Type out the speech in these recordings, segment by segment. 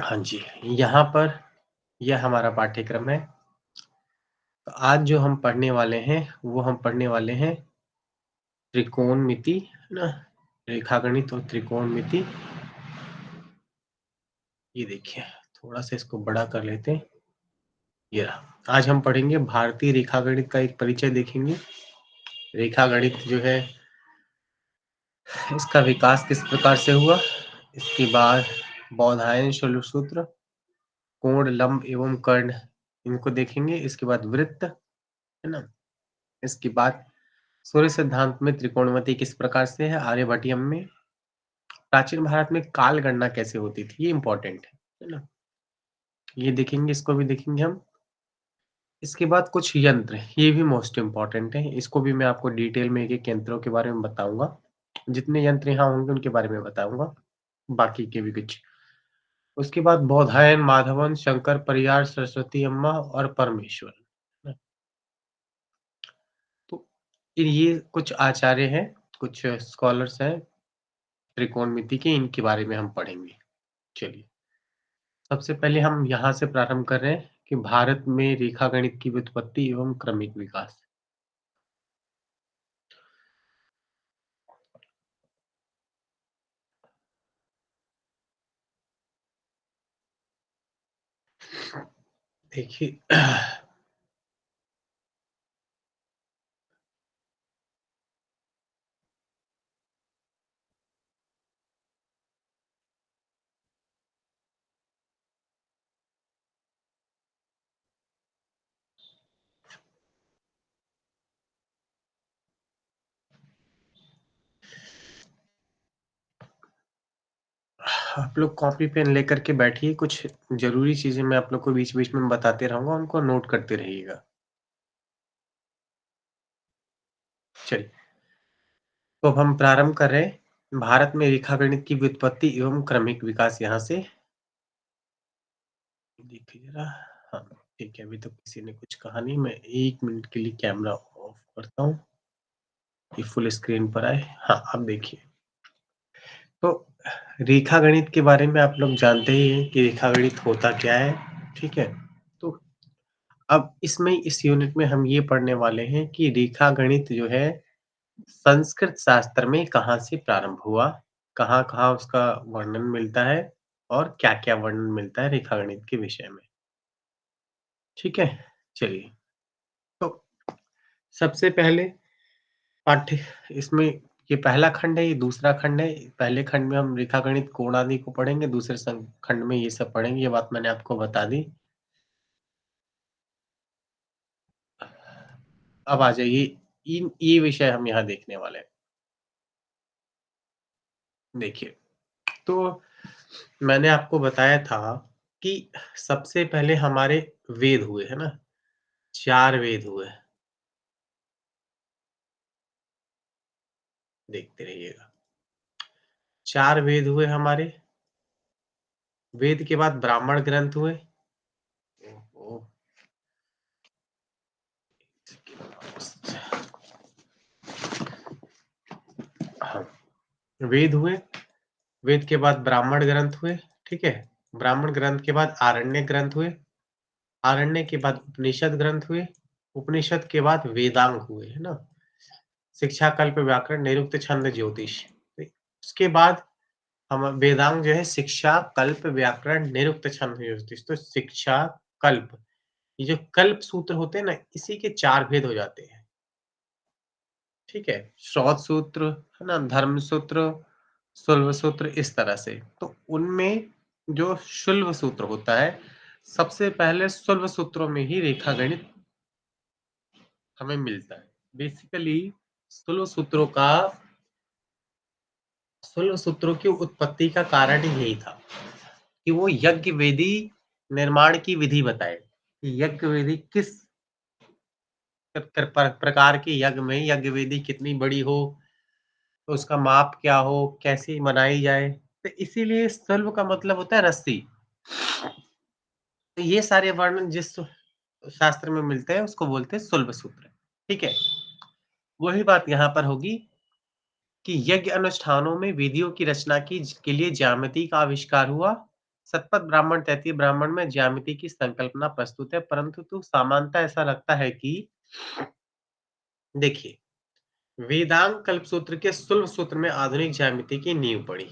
हाँ जी, यहाँ पर यह हमारा पाठ्यक्रम है। तो आज जो हम पढ़ने वाले हैं, वो हम पढ़ने वाले हैं त्रिकोणमिति, है ना? रेखागणित और त्रिकोणमिति। ये देखिए, थोड़ा-सा इसको बड़ा कर लेते हैं। ये रहा। आज हम पढ़ेंगे भारतीय रेखागणित का एक परिचय देखेंगे। रेखागणित जो है, इसका विकास किस प्रकार से हुआ? इसके बाद बौधायन शैल सूत्र, कोण, लंब एवं कर्ण, इनको देखेंगे। इसके बाद वृत्त, है ना? इसके बाद सूर्य सिद्धांत में त्रिकोणमिति किस प्रकार से है, आर्यभट्टियम में। प्राचीन भारत में काल गणना कैसे होती थी, ये इंपॉर्टेंट है ना? ये देखेंगे, इसको भी देखेंगे हम। इसके बाद कुछ यंत्र, ये भी मोस्ट इम्पोर्टेंट है। इसको भी मैं आपको डिटेल में एक-एक यंत्रों के बारे में बताऊंगा। जितने यंत्र यहाँ होंगे उनके बारे में बताऊंगा, बाकी के भी कुछ। उसके बाद बौधायन, माधवन, शंकर, परियार, सरस्वती अम्मा और परमेश्वर। तो ये कुछ आचार्य हैं, कुछ स्कॉलर्स हैं त्रिकोणमिति के, इनके बारे में हम पढ़ेंगे। चलिए, सबसे पहले हम यहाँ से प्रारंभ कर रहे हैं कि भारत में रेखागणित की व्युत्पत्ति एवं क्रमिक विकास। देखिए, आप लोग कॉपी पेन लेकर के बैठिए। कुछ जरूरी चीजें मैं आप लोग को बीच बीच में बताते रहूंगा, उनको नोट करते रहिएगा। चलिए, तो अब हम प्रारंभ कर रहे हैं भारत में रेखागणित की व्युत्पत्ति एवं क्रमिक विकास। यहाँ से देखिए जरा। हाँ, ठीक है। अभी तो किसी ने कुछ कहा नहीं। मैं 1 मिनट के लिए कैमरा ऑफ करता हूँ कि फुल स्क्रीन पर आए। हाँ, अब देखिए। तो रेखागणित के बारे में आप लोग जानते ही हैं कि रेखागणित होता क्या है। ठीक है। तो अब इसमें, इस यूनिट में हम ये पढ़ने वाले हैं कि रेखागणित जो है संस्कृत शास्त्र में कहाँ से प्रारंभ हुआ, कहाँ-कहाँ उसका वर्णन मिलता है और क्या-क्या वर्णन मिलता है रेखागणित के विषय में। ठीक है? चलिए, तो सबसे पहले पाठ्य इसमें ये पहला खंड है, ये दूसरा खंड है। पहले खंड में हम रेखागणित कोण आदि को पढ़ेंगे, दूसरे खंड में ये सब पढ़ेंगे। ये बात मैंने आपको बता दी। अब आ जाइए, इन ये विषय हम यहाँ देखने वाले हैं। देखिए, तो मैंने आपको बताया था कि सबसे पहले हमारे वेद हुए, है ना? 4 वेद हुए, देखते रहिएगा। 4 वेद हुए हमारे। वेद के बाद ब्राह्मण ग्रंथ हुए। ओह! हाँ, वेद हुए। वेद के बाद ब्राह्मण ग्रंथ हुए। ठीक है? ब्राह्मण ग्रंथ के बाद आरण्यक ग्रंथ हुए। आरण्य के बाद उपनिषद ग्रंथ हुए। उपनिषद के बाद वेदांग हुए, है ना? शिक्षा, कल्प, व्याकरण, निरुक्त, छंद, ज्योतिष। उसके बाद हम वेदांग जो है शिक्षा, कल्प, व्याकरण, निरुक्त, छंद, ज्योतिष। तो शिक्षा, कल्प, ये जो कल्प सूत्र होते हैं ना, इसी के 4 भेद हो जाते हैं। ठीक है? श्रौत सूत्र, है ना? धर्म सूत्र, शुल्ब सूत्र, इस तरह से। तो उनमें जो शुल्ब सूत्र होता है, सबसे पहले शुल्ब सूत्रों में ही रेखागणित हमें मिलता है। बेसिकली शुल्ब सूत्रों का शुल्ब सूत्रों की उत्पत्ति का कारण ही यही था कि वो यज्ञ वेदी निर्माण की विधि बताए कि यज्ञ वेदी किस प्रकार के यज्ञ में यज्ञ वेदी कितनी बड़ी हो, तो उसका माप क्या हो, कैसे बनाई जाए। तो इसीलिए शल्ब का मतलब होता है रस्सी। तो ये सारे वर्णन जिस शास्त्र में मिलते हैं उसको बोलते हैं शल्ब सूत्र। ठीक है? वही बात यहाँ पर होगी कि यज्ञ अनुष्ठानों में विधियों की रचना की के लिए ज्यामिति का आविष्कार हुआ। शतपथ ब्राह्मण, तैतीय ब्राह्मण में ज्यामिति की संकल्पना प्रस्तुत है, परंतु सामान्यतः ऐसा लगता है कि देखिए, वेदांग कल्पसूत्र के शुल्ब सूत्र में आधुनिक ज्यामिति की नींव पड़ी।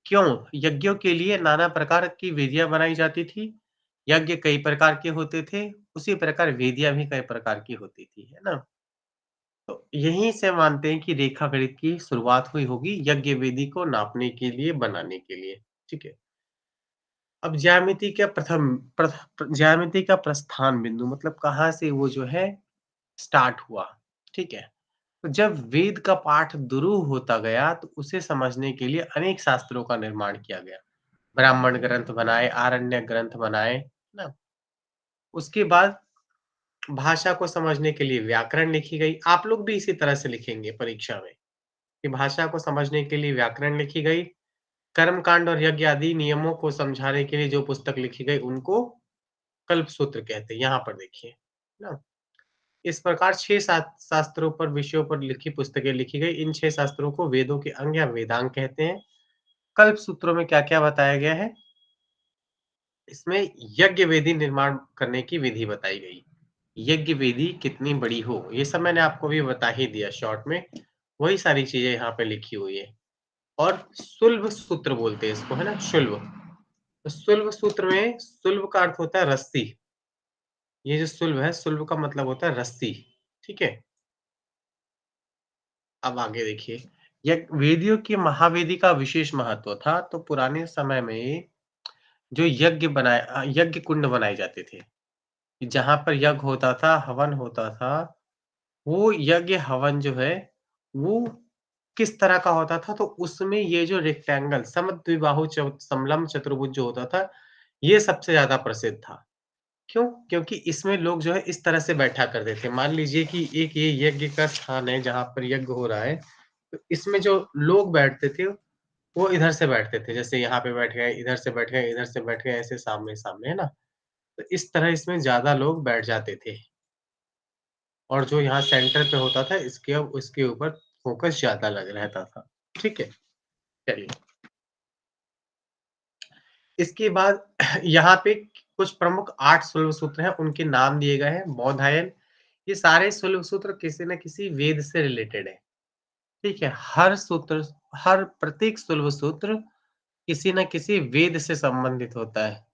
क्यों? यज्ञों के लिए नाना प्रकार की वेदियाँ बनाई जाती थी। यज्ञ कई प्रकार के होते थे, उसी प्रकार वेदियाँ भी कई प्रकार की होती थी, है ना? तो यहीं से मानते हैं कि रेखा गणित की शुरुआत हुई होगी यज्ञ वेदी को नापने के लिए, बनाने के लिए, ठीक है? अब ज्यामिति का प्रस्थान बिंदु मतलब कहाँ से वो जो है स्टार्ट हुआ, ठीक है? तो जब वेद का पाठ दुरूह होता गया, तो उसे समझने के लिए अनेक शास्त्रों का निर्माण किया गया। ब्राह्मण ग्रंथ बनाए, आरण्यक ग्रंथ बनाए, है ना? उसके बाद भाषा को समझने के लिए व्याकरण लिखी गई। आप लोग भी इसी तरह से लिखेंगे परीक्षा में कि भाषा को समझने के लिए व्याकरण लिखी गई। कर्मकांड और यज्ञ आदि नियमों को समझाने के लिए जो पुस्तक लिखी गई, उनको कल्पसूत्र कहते हैं। यहाँ पर देखिए, है ना? इस प्रकार 6 शास्त्रों पर, विषयों पर लिखी पुस्तकें लिखी गई। इन 6 शास्त्रों को वेदों के अंग या वेदांग कहते हैं। कल्पसूत्रों में क्या-क्या बताया गया है? इसमें यज्ञ वेदी निर्माण करने की विधि बताई गई। यज्ञ वेदी कितनी बड़ी हो, ये सब मैंने आपको भी बता ही दिया शॉर्ट में। वही सारी चीजें यहाँ पे लिखी हुई है। और सुल्ब सूत्र बोलते हैं इसको, है ना? शुल्ब। तो सुल्ब सूत्र में सुल्ब का अर्थ होता है रस्सी। ये जो सुल्ब है, सुल्ब का मतलब होता है रस्सी। ठीक है? अब आगे देखिए, वेदियों की महावेदी का विशेष महत्व था। तो पुराने समय में जो यज्ञ कुंड बनाए जाते थे, जहाँ पर यज्ञ होता था, हवन होता था, वो यज्ञ हवन जो है, वो किस तरह का होता था? तो उसमें ये जो रेक्टेंगल समद्विबाहु समलंब चतुर्भुज जो होता था, ये सबसे ज़्यादा प्रसिद्ध था। क्यों? क्योंकि इसमें लोग जो है इस तरह से बैठा करते थे। मान लीजिए कि एक ये यज्ञ का स्थान है जहाँ पर यज्ञ हो रहा है, तो इसमें जो लोग बैठते थे, वो इधर से बैठते थे। जैसे यहाँ पे बैठ गए, इधर से बैठ गए, इधर से बैठ गए, ऐसे सामने-सामने, है ना? तो इस तरह इसमें ज़्यादा लोग बैठ जाते थे। और जो यहाँ सेंटर पे होता था, इसके ऊपर फ़ोकस ज़्यादा लग रहता था। ठीक है? चलिए, इसके बाद यहाँ पे कुछ प्रमुख 8 शैव सूत्र हैं, उनके नाम दिए गए हैं। बौधायन, ये सारे शैव सूत्र किसी न किसी वेद से रिलेटेड है। ठीक है? हर प्रत्येक शैव सूत्र किसी न किसी वेद से संबंधित होता है।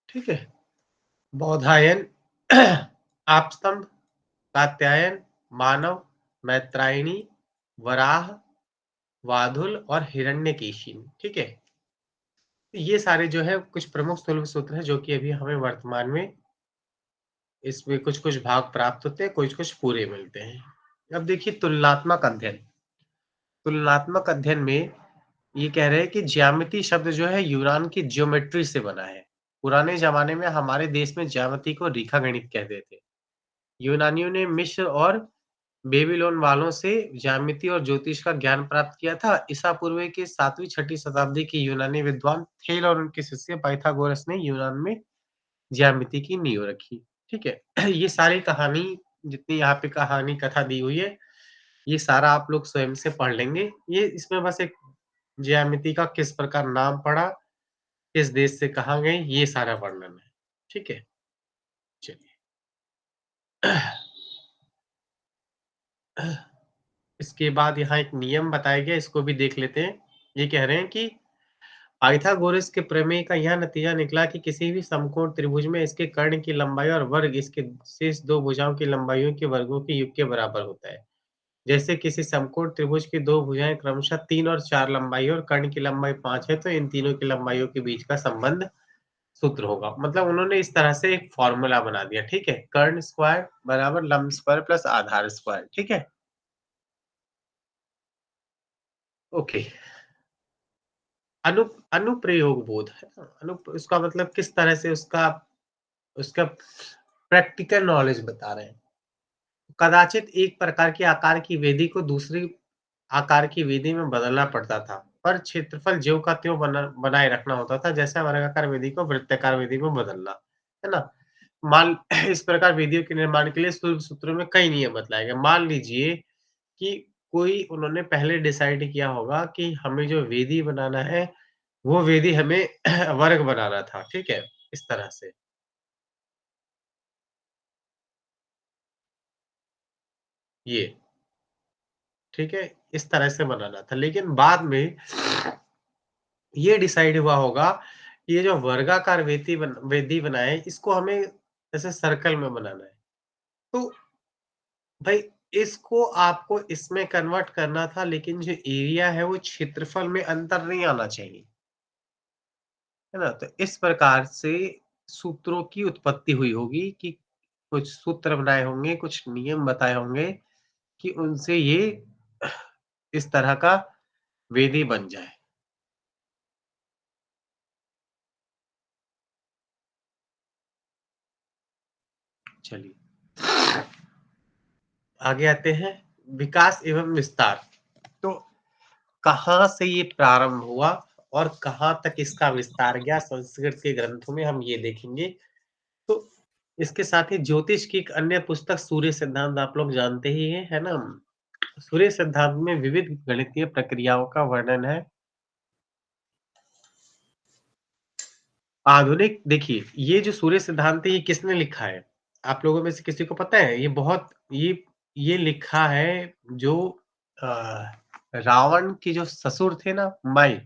ठीक है? बौधायन, आपस्तंभ, कात्यायन, मानव, मैत्रायणी, वराह, वाधुल और हिरण्यकेशी। ठीक है? ये सारे जो है कुछ प्रमुख शैव सूत्र हैं जो कि अभी हमें वर्तमान में इसमें कुछ-कुछ भाग प्राप्त होते हैं, कुछ-कुछ पूरे मिलते हैं। अब देखिए तुलनात्मक अध्ययन। तुलनात्मक अध्ययन में ये कह रहे हैं कि ज्यामिति शब्द जो है यूनान की ज्योमेट्री से बना है। पुराने ज़माने में हमारे देश में ज्यामिति को रेखा गणित कहते थे। यूनानियों ने मिस्र और बेबीलोन वालों से ज्यामिति और ज्योतिष का ज्ञान प्राप्त किया था। ईसा पूर्व के 7वीं-6ठी शताब्दी के यूनानी विद्वान थेल और उनके शिष्य पाइथागोरस ने यूनान में ज्यामिति की नींव रखी। ठीक है? ये सारी कहानी जितनी यहाँ पे कहानी कथा दी हुई है, ये सारा आप लोग स्वयं से पढ़ लेंगे। ये इसमें बस एक ज्यामिति का किस प्रकार नाम पड़ा, किस देश से कहाँ गई, ये सारा वर्णन है। ठीक है? चलिए। इसके बाद यहाँ एक नियम बताया गया, इसको भी देख लेते हैं। ये कह रहे हैं कि पाइथागोरस के प्रमेय का यह नतीजा निकला कि किसी भी समकोण त्रिभुज में इसके कर्ण की लंबाई और वर्ग इसके शेष 2 भुजाओं की लंबाइयों के वर्गों के योग के बराबर होता है। जैसे किसी समकोण त्रिभुज की 2 भुजाएँ क्रमशः 3 और 4 लंबाई और कर्ण की लंबाई 5 है, तो इन तीनों की लंबाइयों के बीच का संबंध सूत्र होगा। मतलब उन्होंने इस तरह से एक फ़ॉर्मूला बना दिया, ठीक है? कर्ण स्क्वायर बराबर लंब स्क्वायर प्लस आधार स्क्वायर, ठीक है? ओके। अनु अनुप्रयोग बोध है ना? उसका मतलब किस तरह से उसका उसका प्रैक्टिकल नॉलेज बता रहे हैं। कदाचित एक प्रकार के आकार की वेदी को दूसरी आकार की वेदी में बदलना पड़ता था, पर क्षेत्रफल ज्यों का त्यों बनाए रखना होता था, जैसे वर्गाकार वेदी को वृत्ताकार वेदी में बदलना, है ना? मान इस प्रकार वेदियों के निर्माण के लिए शैव सूत्रों में कई नियम बतलाए गए। मान लीजिए कि कोई उन्होंने पहले डिसाइड किया होगा कि हमें जो वेदी बनाना है, वो वेदी हमें वर्ग बनाना था, ठीक है? इस तरह से, ये, ठीक है? इस तरह से बनाना था, लेकिन बाद में ये डिसाइड हुआ होगा, कि ये जो वर्गाकार वेदी बनाए, इसको हमें जैसे सर्कल में बनाना है। तो भाई इसको आपको इसमें कन्वर्ट करना था, लेकिन जो एरिया है वो क्षेत्रफल में अंतर नहीं आना चाहिए, है ना? तो इस प्रकार से सूत्रों की उत्पत्ति हुई होगी कि कुछ सूत्र बनाए होंगे, कुछ नियम बताए होंगे कि उनसे ये इस तरह का वेदी बन जाए। चलिए, आगे आते हैं, विकास एवं विस्तार। तो कहाँ से ये प्रारंभ हुआ और कहाँ तक इसका विस्तार गया संस्कृत के ग्रंथों में, हम ये देखेंगे। तो इसके साथ ही ज्योतिष की एक अन्य पुस्तक सूर्य सिद्धांत आप लोग जानते ही हैं, है ना? सूर्य सिद्धांत में विविध गणितीय प्रक्रियाओं का वर्णन है। आधुनिक देखिए, ये जो सूर्य सिद्धांत है ये किसने लिखा है? आप लोगों में से किसी को पता है? ये लिखा है जो अ, रावण के जो ससुर थे ना, मई,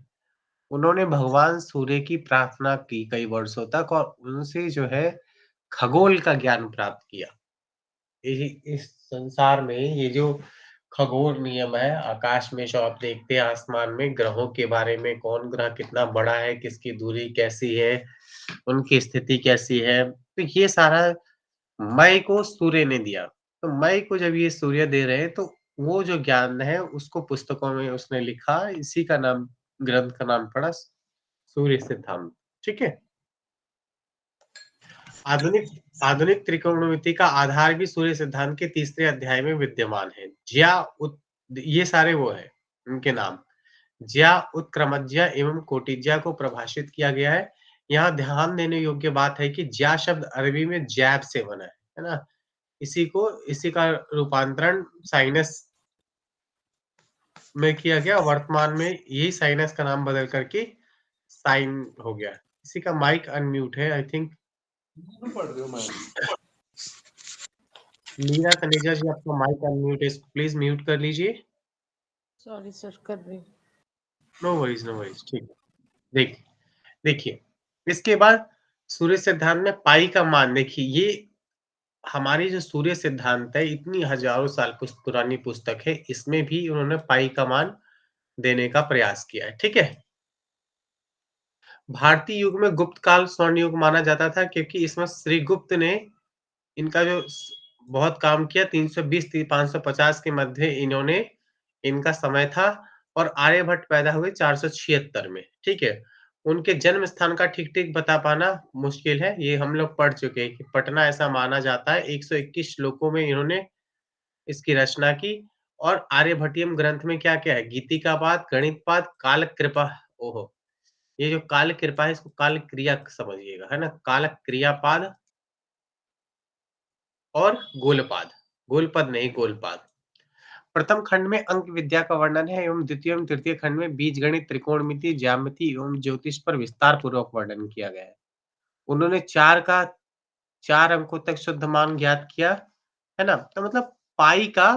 उन्होंने भगवान सूर्य की प्रार्थना की कई वर्षों तक और उनसे जो है खगोल का ज्ञान प्राप्त किया। यही इस संसार में ये जो खगोल नियम है, आकाश में जो आप देखते हैं आसमान में ग्रहों के बारे में, कौन ग्रह कितना बड़ा है, किसकी दूरी कैसी है, उनकी स्थिति कैसी है, तो ये सारा मई को सूर्य ने दिया। तो मई को जब ये सूर्य दे रहे हैं तो वो जो ज्ञान है उसको पुस्तकों में उसने लिखा, इसी का नाम, ग्रंथ का नाम पड़ा सूर्य सिद्धांत। ठीक है? आधुनिक आधुनिक त्रिकोणमिति का आधार भी सूर्य सिद्धांत के तीसरे अध्याय में विद्यमान है। ये सारे वो है उनके नाम। ज्या, उत्क्रमज्या एवं कोटिज्या को परिभाषित किया गया है। यहाँ ध्यान देने योग्य बात है कि ज्या शब्द अरबी में जैब से बना है ना? इसी का रूपांतरण साइनस में किया गया। वर्तमान में यही साइनस का नाम बदल करके साइन हो गया। किसी का माइक अनम्यूट है आई थिंक। पढ़ रहे हो मैम? मीरा तनेजा जी, आपका माइक अनम्यूट है, इसको प्लीज म्यूट कर लीजिए। सॉरी सर, कर रही हूँ। नो वरीज, नो वरीज, ठीक है। देखिए, देखिए, इसके बाद सूर्य सिद्धांत में पाई का मान देखिए, ये हमारी जो सूर्य सिद्धांत है इतनी हजारों साल पुरानी पुस्तक है, इसमें भी उन्होंने पाई का मान देने का प्रयास किया है। ठीक है? भारतीय युग में गुप्त काल स्वर्ण युग माना जाता था, क्योंकि इसमें श्री गुप्त ने इनका जो बहुत काम किया, 320 550 के मध्य इन्होंने इनका समय था, और आर्यभट्ट पैदा हुए 476 में। ठीक है? उनके जन्म स्थान का ठीक-ठीक बता पाना मुश्किल है, ये हम लोग पढ़ चुके हैं कि पटना ऐसा माना जाता है। 121 श्लोकों में इन्होंने इसकी रचना की, और आर्यभट्टियम ग्रंथ में क्या-क्या है? गीतिकापाद, गणितपाद, कालकृपा। ओहो! ये जो कालकृपा है इसको काल क्रिया समझिएगा, है ना? काल क्रियापाद और गोलपाद, गोलपद नहीं गोलपाद। प्रथम खंड में अंक विद्या का वर्णन है एवं द्वितीय एवं तृतीय खंड में बीजगणित, त्रिकोणमिति, ज्यामिति एवं ज्योतिष पर विस्तार पूर्वक वर्णन किया गया है। उन्होंने 4 अंकों तक शुद्ध मान ज्ञात किया, है ना? तो मतलब पाई का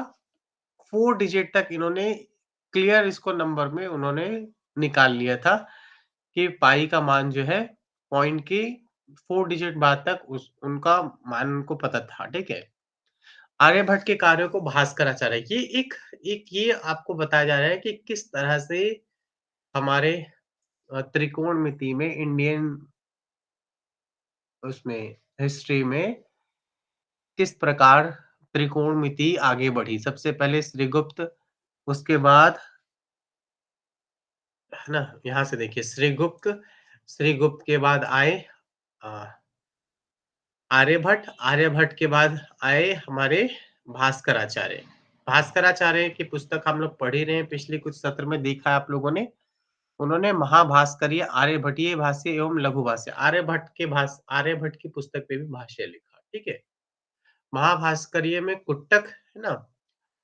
4 डिजिट तक इन्होंने क्लियर इसको नंबर में उन्होंने निकाल लिया था, कि पाई का मान जो है पॉइंट की 4 डिजिट बाद तक उस उनका मान उनको पता था। ठीक है? आर्यभट्ट के कार्यों को भास्कराचार्य, ये एक एक ये आपको बताया जा रहा है कि किस तरह से हमारे त्रिकोणमिति में, इंडियन उसमें हिस्ट्री में किस प्रकार त्रिकोणमिति आगे बढ़ी। सबसे पहले श्रीगुप्त, उसके बाद, है ना? यहाँ से देखिए श्रीगुप्त के बाद आए अ, आर्यभट्ट, आर्यभट्ट के बाद आए हमारे भास्कराचार्य। भास्कराचार्य की पुस्तक हम लोग पढ़ ही रहे हैं, पिछले कुछ सत्र में देखा है आप लोगों ने। उन्होंने महाभास्करीय, आर्यभट्टीय भाष्य एवं लघु भाष्य, आर्यभट्ट की पुस्तक पे भी भाष्य लिखा। ठीक है? महाभास्करीय में कुट्टक, है ना?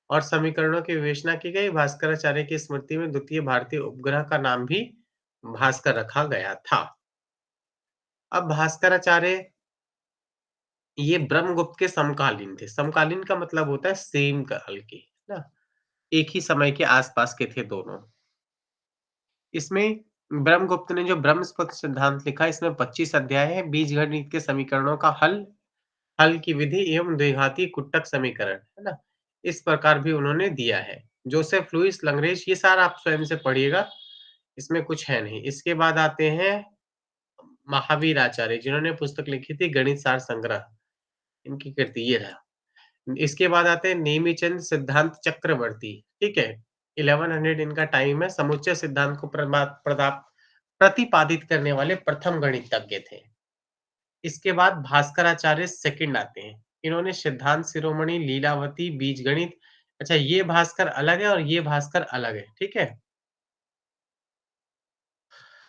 और समीकरणों की विवेचना की गई। भास्कराचार्य की स्मृति में द्वितीय भारतीय उपग्रह का नाम भी भास्कर रखा गया था। अब भास्कराचार्य ये ब्रह्मगुप्त के समकालीन थे। समकालीन का मतलब होता है सेम काल के, है ना? एक ही समय के आसपास के थे दोनों। इसमें ब्रह्मगुप्त ने जो ब्रह्मस्पत्र सिद्धांत लिखा, इसमें 25 अध्याय है। बीजगणित के समीकरणों का हल, हल की विधि एवं द्विघाती कुट्टक समीकरण, है ना? इस प्रकार भी उन्होंने दिया है। जोसेफ लुइस लैग्रेंज, ये सारा आप स्वयं से पढ़िएगा, इसमें कुछ है नहीं। इसके बाद आते हैं महावीर आचार्य, जिन्होंने पुस्तक लिखी थी गणित सार संग्रह, इनकी कृति ये रहा। इसके बाद आते हैं नेमिचंद सिद्धांत चक्रवर्ती, ठीक है? 1100 इनका टाइम है। समुच्चय सिद्धांत को प्रतिपादित करने वाले प्रथम गणितज्ञ थे। इसके बाद भास्कराचार्य सेकंड आते हैं। इन्होंने सिद्धांत शिरोमणि, लीलावती, बीजगणित, अच्छा ये भास्कर अलग है और ये भास्कर अलग है, ठीक है?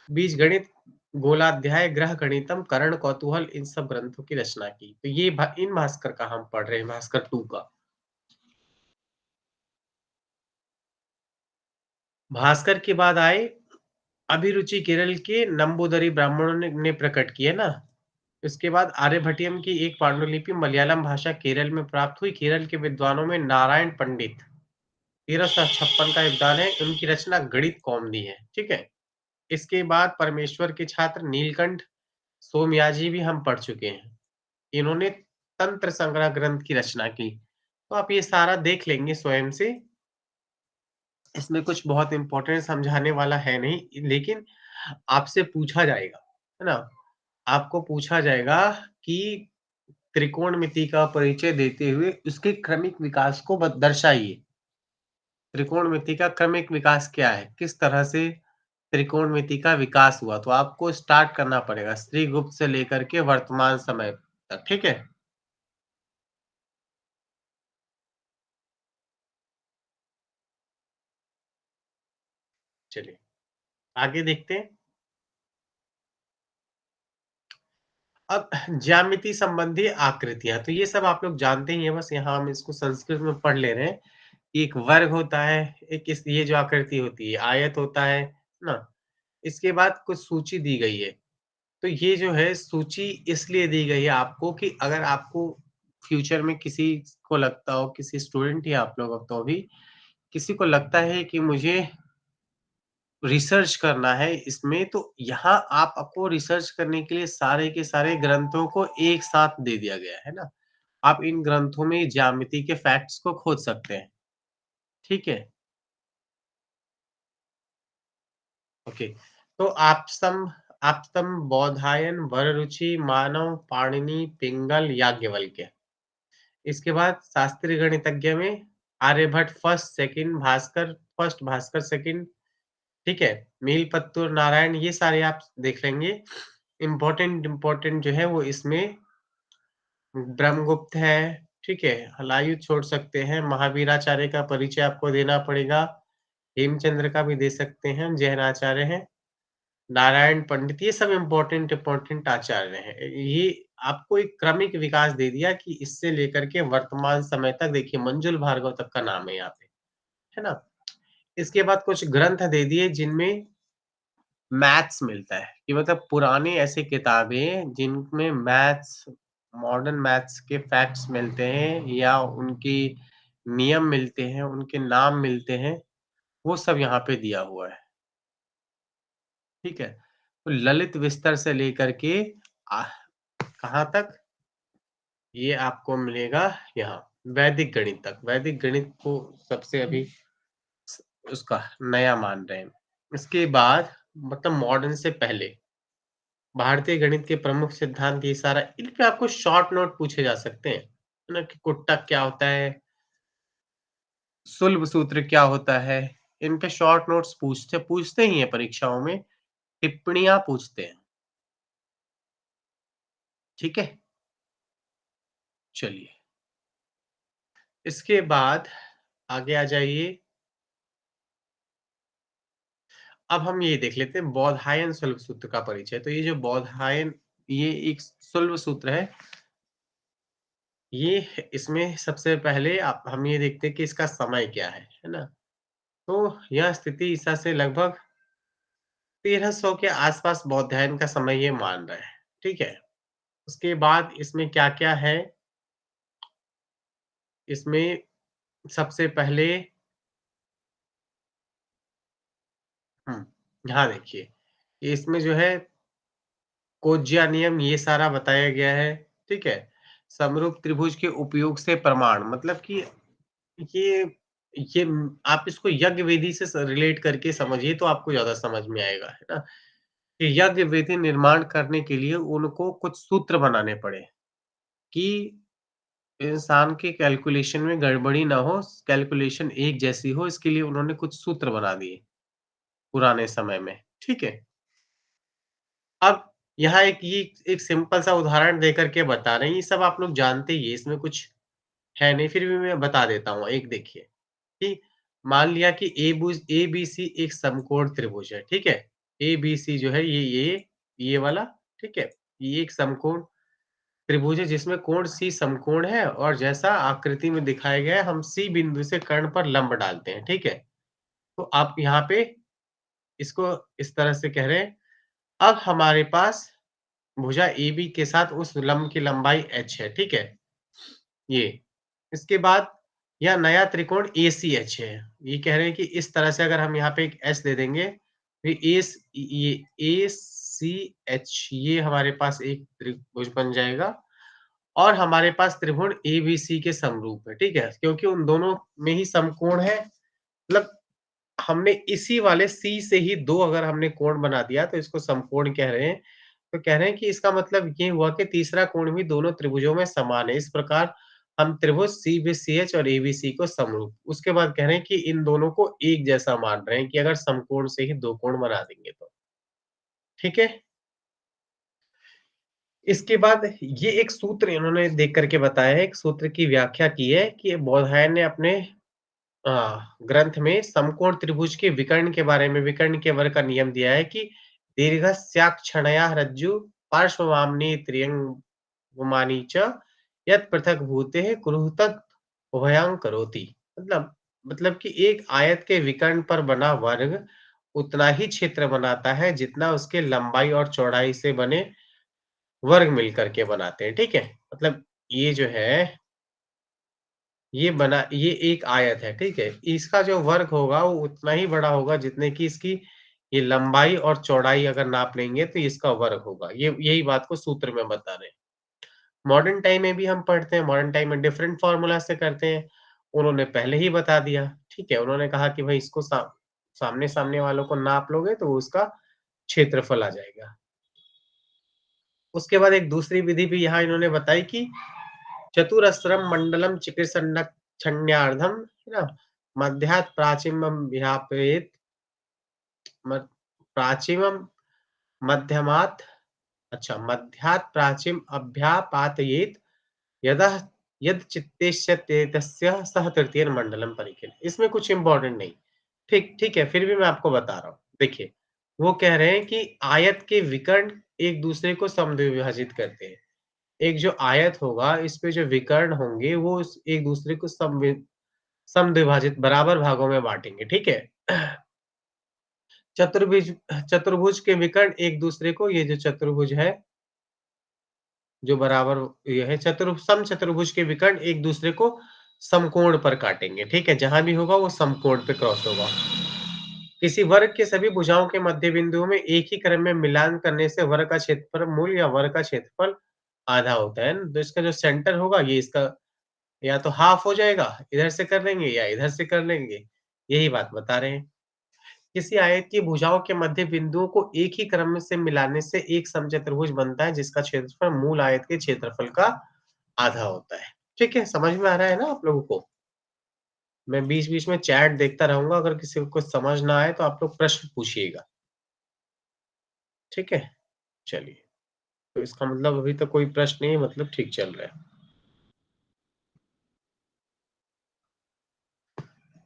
बीजगणित, गोलाध्याय, ग्रह गणितम, कर्ण कौतूहल, इन सब ग्रंथों की रचना की। तो ये इन भास्कर का हम पढ़ रहे हैं, भास्कर 2 का। भास्कर के बाद आए अभिरुचि, केरल के नंबूदरी ब्राह्मणों ने प्रकट की, है ना? इसके बाद आर्यभट्टियम की एक पांडुलिपि मलयालम भाषा केरल में प्राप्त हुई। केरल के विद्वानों में नारायण पंडित 1356 का योगदान है। उनकी रचना गणित कौमुदी है, ठीक है? इसके बाद परमेश्वर के छात्र नीलकंठ सोमयाजी भी हम पढ़ चुके हैं। इन्होंने तंत्र संग्रह ग्रंथ की रचना की। तो आप ये सारा देख लेंगे स्वयं से। इसमें कुछ बहुत इम्पोर्टेंट समझाने वाला है नहीं, लेकिन आपसे पूछा जाएगा, है ना? आपको पूछा जाएगा कि त्रिकोणमिति का परिचय देते हुए उसके क्रमिक विकास को दर्शाइए। त्रिकोणमिति का क्रमिक विकास क्या है? किस तरह से त्रिकोणमिति का विकास हुआ? तो आपको स्टार्ट करना पड़ेगा श्रीगुप्त से लेकर के वर्तमान समय तक, ठीक है? चलिए, आगे देखते हैं। अब ज्यामिति संबंधी आकृतियां, तो ये सब आप लोग जानते ही हैं, बस यहाँ हम इसको संस्कृत में पढ़ ले रहे हैं। एक वर्ग होता है, एक इस ये जो आकृति होती है आयत होता है ना? इसके बाद कुछ सूची दी गई है। तो ये जो है सूची इसलिए दी गई है आपको कि अगर आपको फ्यूचर में किसी को लगता हो, किसी स्टूडेंट या आप लोग तो भी किसी को लगता है कि मुझे रिसर्च करना है इसमें, तो यहाँ आप आपको रिसर्च करने के लिए सारे के सारे ग्रंथों को एक साथ दे दिया गया है ना? आप इन ग्रंथों में ज्यामिति के फैक्ट्स को खोज सकते हैं, ठीक है? ओके। तो आपस्तम्ब, बौधायन, वररुचि, मानव, पाणिनि, पिंगल, याज्ञवल्क्य। इसके बाद शास्त्रीय गणितज्ञ में Aryabhata first, second, Bhaskara first, Bhaskara second, ठीक है? मीलपत्तुर, नारायण, ये सारे आप देख लेंगे। इम्पोर्टेंट जो है वो इसमें ब्रह्मगुप्त है, ठीक है? हलायुध छोड़ सकते हैं। महावीराचार्य का परिचय आपको देना पड़ेगा। हेमचंद्र का भी दे सकते हैं, जैनाचार्य हैं। नारायण पंडित, ये सब इम्पोर्टेंट आचार्य हैं। ये आपको एक क्रमिक विकास दे दिया कि इससे लेकर के वर्तमान समय तक, देखिए मंजुल भार्गव तक का नाम है यहाँ पे, है ना? इसके बाद कुछ ग्रंथ दे दिए जिनमें मैथ्स मिलता है, कि मतलब पुरानी ऐसी किताबें जिनमें मैथ्स, मॉडर्न मैथ्स के फैक्ट्स मिलते हैं या उनकी नियम मिलते हैं, उनके नाम मिलते हैं, वो सब यहाँ पे दिया हुआ है, ठीक है? तो ललित विस्तर से लेकर के आ, कहाँ तक? ये आपको मिलेगा यहाँ वैदिक गणित तक। वैदिक गणित को सबसे अभी उसका नया मान रहे हैं। इसके बाद मतलब मॉडर्न से पहले भारतीय गणित के प्रमुख सिद्धांत, ये सारा इन पे आपको शॉर्ट नोट पूछे जा सकते हैं, है ना? कि कुट्टक क्या होता है, सुलभ सूत्र क्या होता है, इन पे शॉर्ट नोट्स पूछते पूछते ही है परीक्षाओं में, टिप्पणियां पूछते हैं, ठीक है? चलिए, इसके बाद आगे आ जाइए। अब हम ये देख लेते हैं बौधायन सुलभ सूत्र का परिचय। तो ये जो बौधायन, ये एक सुलभ सूत्र है। ये इसमें सबसे पहले आप हम ये देखते हैं कि इसका समय क्या है ना? तो यह स्थिति ईसा से लगभग 1300 के आसपास बौधायन का समय ये मान रहा है, ठीक है? उसके बाद इसमें क्या-क्या है, इसमें सबसे पहले यहाँ देखिए, इसमें जो है कोज्या नियम ये सारा बताया गया है, ठीक है? समरूप त्रिभुज के उपयोग से प्रमाण मतलब कि ये आप इसको यज्ञ विधि से रिलेट करके समझिए तो आपको ज़्यादा समझ में आएगा, है ना? कि यज्ञ विधि निर्माण करने के लिए उनको कुछ सूत्र बनाने पड़े कि इंसान के कैलकुलेशन में गड़बड़ी ना हो, कैलकुलेशन एक जैसी हो, इसके लिए उन्होंने कुछ सूत्र बना दिए, पुराने समय में, ठीक है? अब यहाँ एक सिंपल सा उदाहरण देकर के बता रहे हैं, ये सब आप लोग जानते ही हैं, इसमें कुछ है नहीं, फिर भी मैं बता देता हूँ, एक देखिए, कि मान लिया कि एबीसी एक समकोण त्रिभुज है, ठीक है? एबीसी जो है ये वाला, ठीक है? ये एक समकोण त्रिभुज है जिसमें कोण सी समकोण है और जैसा आकृति में दिखाया गया है, हम सी बिंदु से कर्ण पर लंब डालते हैं, ठीक है? तो आप यहाँ पे इसको इस तरह से कह रहे हैं, अब हमारे पास भुजा एबी के साथ उस लंब की लंबाई h है, ठीक है? ये। इसके बाद यह नया त्रिकोण एसीएच है। ये कह रहे हैं कि इस तरह से अगर हम यहाँ पे एक एस दे देंगे, तो ये एसीएच ये हमारे पास एक त्रिभुज बन जाएगा और हमारे पास त्रिभुज एबीसी के समरूप है, ठीक है? क्योंकि उन दोनों में ही समकोण है, मतलब हमने इसी वाले सी से ही 2 अगर हमने कोण बना दिया तो इसको समकोण कह रहे हैं। तो कह रहे हैं कि इसका मतलब ये हुआ कि तीसरा कोण भी दोनों त्रिभुजों में समान है। इस प्रकार हम त्रिभुज सीबीसीएच और एबीसी को समरूप उसके बाद कह रहे हैं कि इन दोनों को एक जैसा मान रहे हैं कि अगर समकोण से ही 2 कोण बना देंगे तो। ठीक है? इसके बाद ये एक सूत्र इन्होंने देख कर के बताया है, एक सूत्र की व्याख्या की है कि बोधायन ने अपने ग्रंथ में समकोण त्रिभुज के विकर्ण के बारे में विकर्ण के वर्ग का नियम दिया है कि दीर्घस्याक्षणया रज्जु पार्श्ववामनी त्र्यंगमानी च यत् पृथक भूते कुरुतत् उभयं करोति मतलब कि एक आयत के विकर्ण पर बना वर्ग उतना ही क्षेत्र बनाता है जितना उसके लंबाई और चौड़ाई से बने वर्ग मिलकर के बनाते हैं, ठीक है? मतलब ये जो है ये एक आयत है, ठीक है? इसका जो वर्ग होगा वो उतना ही बड़ा होगा जितने की इसकी ये लंबाई और चौड़ाई अगर नाप लेंगे तो इसका वर्ग होगा। ये यही बात को सूत्र में बता रहे हैं। मॉडर्न टाइम में भी हम पढ़ते हैं, मॉडर्न टाइम में डिफरेंट फ़ॉर्मूला से करते हैं। उन्होंने पहले ही बता दिया, ठीक है? उन्होंने कहा कि भई इसको सामने-सामने वालों को नाप लोगे तो उसका क्षेत्रफल आ जाएगा। उसके बाद एक दूसरी विधि भी यहाँ इन्होंने बताई कि चतुरस्रं मण्डलं चिकीर्षण्यक्षण्यार्धं है ना? मध्यात् प्राचीमं व्यापयेत् म प्राचीमं मध्यमात् अच्छा मध्यात् प्राचीम अभ्यापातयेत् यदः यद् चित्तेष्यतेतस्य सः तृतीयं मण्डलं परिकिल। इसमें कुछ इम्पोर्टेंट नहीं। ठीक है, फिर भी मैं आपको बता रहा हूँ। देखिए, वो कह रहे हैं कि आयत के विकर्ण एक दूसरे को समद्विभाजित करते हैं। एक जो आयत होगा, इसपे जो विकर्ण होंगे, वो उस एक दूसरे को समद्विभाजित बराबर भागों में बाँटेंगे, ठीक है? चतुर्भुज चतुर्भुज के विकर्ण एक दूसरे को ये जो चतुर्भुज है, जो बराबर ये है समचतुर्भुज के विकर्ण एक दूसरे को समकोण पर काटेंगे, ठीक है? जहाँ भी होगा वो समकोण पे क्रॉस होगा। किसी वर्ग के सभी भुजाओं के मध्य बिंदुओं में एक ही क्रम में मिलान करने से वर्ग का क्षेत्रफल मूल या वर्ग का क्षेत्रफल आधा होता है ना? तो इसका जो सेंटर होगा ये इसका या तो हाफ हो जाएगा, इधर से कर लेंगे या इधर से कर लेंगे, यही बात बता रहे हैं। किसी आयत की भुजाओं के मध्य बिंदुओं को एक ही क्रम में से मिलाने से एक समचतुर्भुज बनता है जिसका क्षेत्रफल मूल आयत के क्षेत्रफल का आधा होता है। ठीक है, समझ में आ रहा है ना आप लोगों को? मैं बीच-बीच में चैट देखता रहूँगा, अगर किसी को कुछ समझ ना आए तो आप लोग प्रश्न पूछिएगा। ठीक है? चलिए, तो इसका मतलब अभी तक कोई प्रश्न नहीं है मतलब ठीक चल रहा है।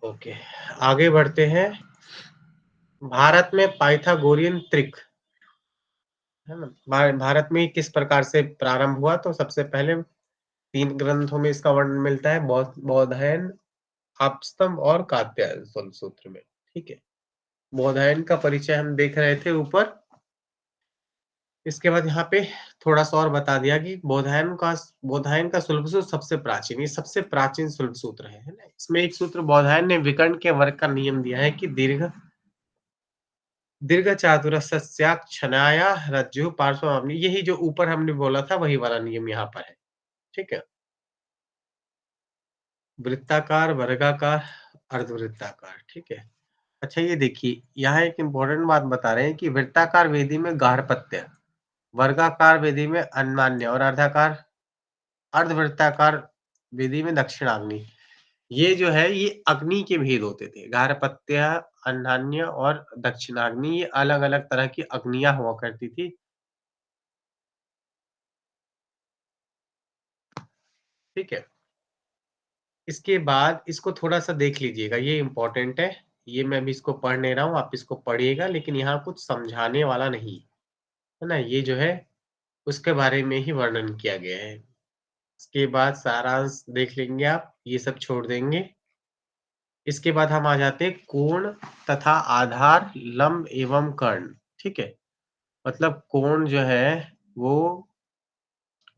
ओके, आगे बढ़ते हैं। भारत में पाइथागोरियन त्रिक है ना? भारत में किस प्रकार से प्रारंभ हुआ? तो सबसे पहले 3 ग्रंथों में इसका वर्णन मिलता है, बौधायन, आपस्तम्ब और कात्यायन सूत्र में, ठीक है। बौधायन का परिचय हम देख रहे थे ऊपर। इसके बाद यहाँ पे थोड़ा-सा और बता दिया कि बौधायन का शुल्ब सूत्र सबसे प्राचीन, ये सबसे प्राचीन शुल्ब सूत्र है ना? इसमें एक सूत्र बौधायन ने विकर्ण के वर्ग का नियम दिया है कि दीर्घ चातुरस्याक्षनाया रज्जुः पार्श्वनाम्नि, यही जो ऊपर हमने बोला था वही वाला नियम यहाँ पर है, ठीक है? वृत्ताकार, वर्गाकार, अर्धवृत्ताकार, ठीक है? अच्छा ये देखिए, यहाँ एक इम्पोर्टेंट बात बता रहे हैं कि वृत्ताकार वेदी में गार्हपत्य, वर्गाकार वेदी में अन्नान्य और अर्धवृत्ताकार वेदी में दक्षिणाग्नि। ये जो है ये अग्नि के भेद होते थे। गार्हपत्य, अन्नान्य और दक्षिणाग्नि ये अलग-अलग तरह की अग्नियाँ हुआ करती थी, ठीक है? इसके बाद इसको थोड़ा-सा देख लीजिएगा, ये इम्पोर्टेंट है। ये मैं अभी इसको पढ़ नहीं रहा हूँ, आप इसको पढ़िएगा लेकिन यहाँ कुछ समझाने वाला नहीं, है ना? ये जो है उसके बारे में ही वर्णन किया गया है। इसके बाद सारांश देख लेंगे आप, ये सब छोड़ देंगे। इसके बाद हम आ जाते हैं कोण तथा आधार, लंब एवं कर्ण, ठीक है? मतलब कोण जो है वो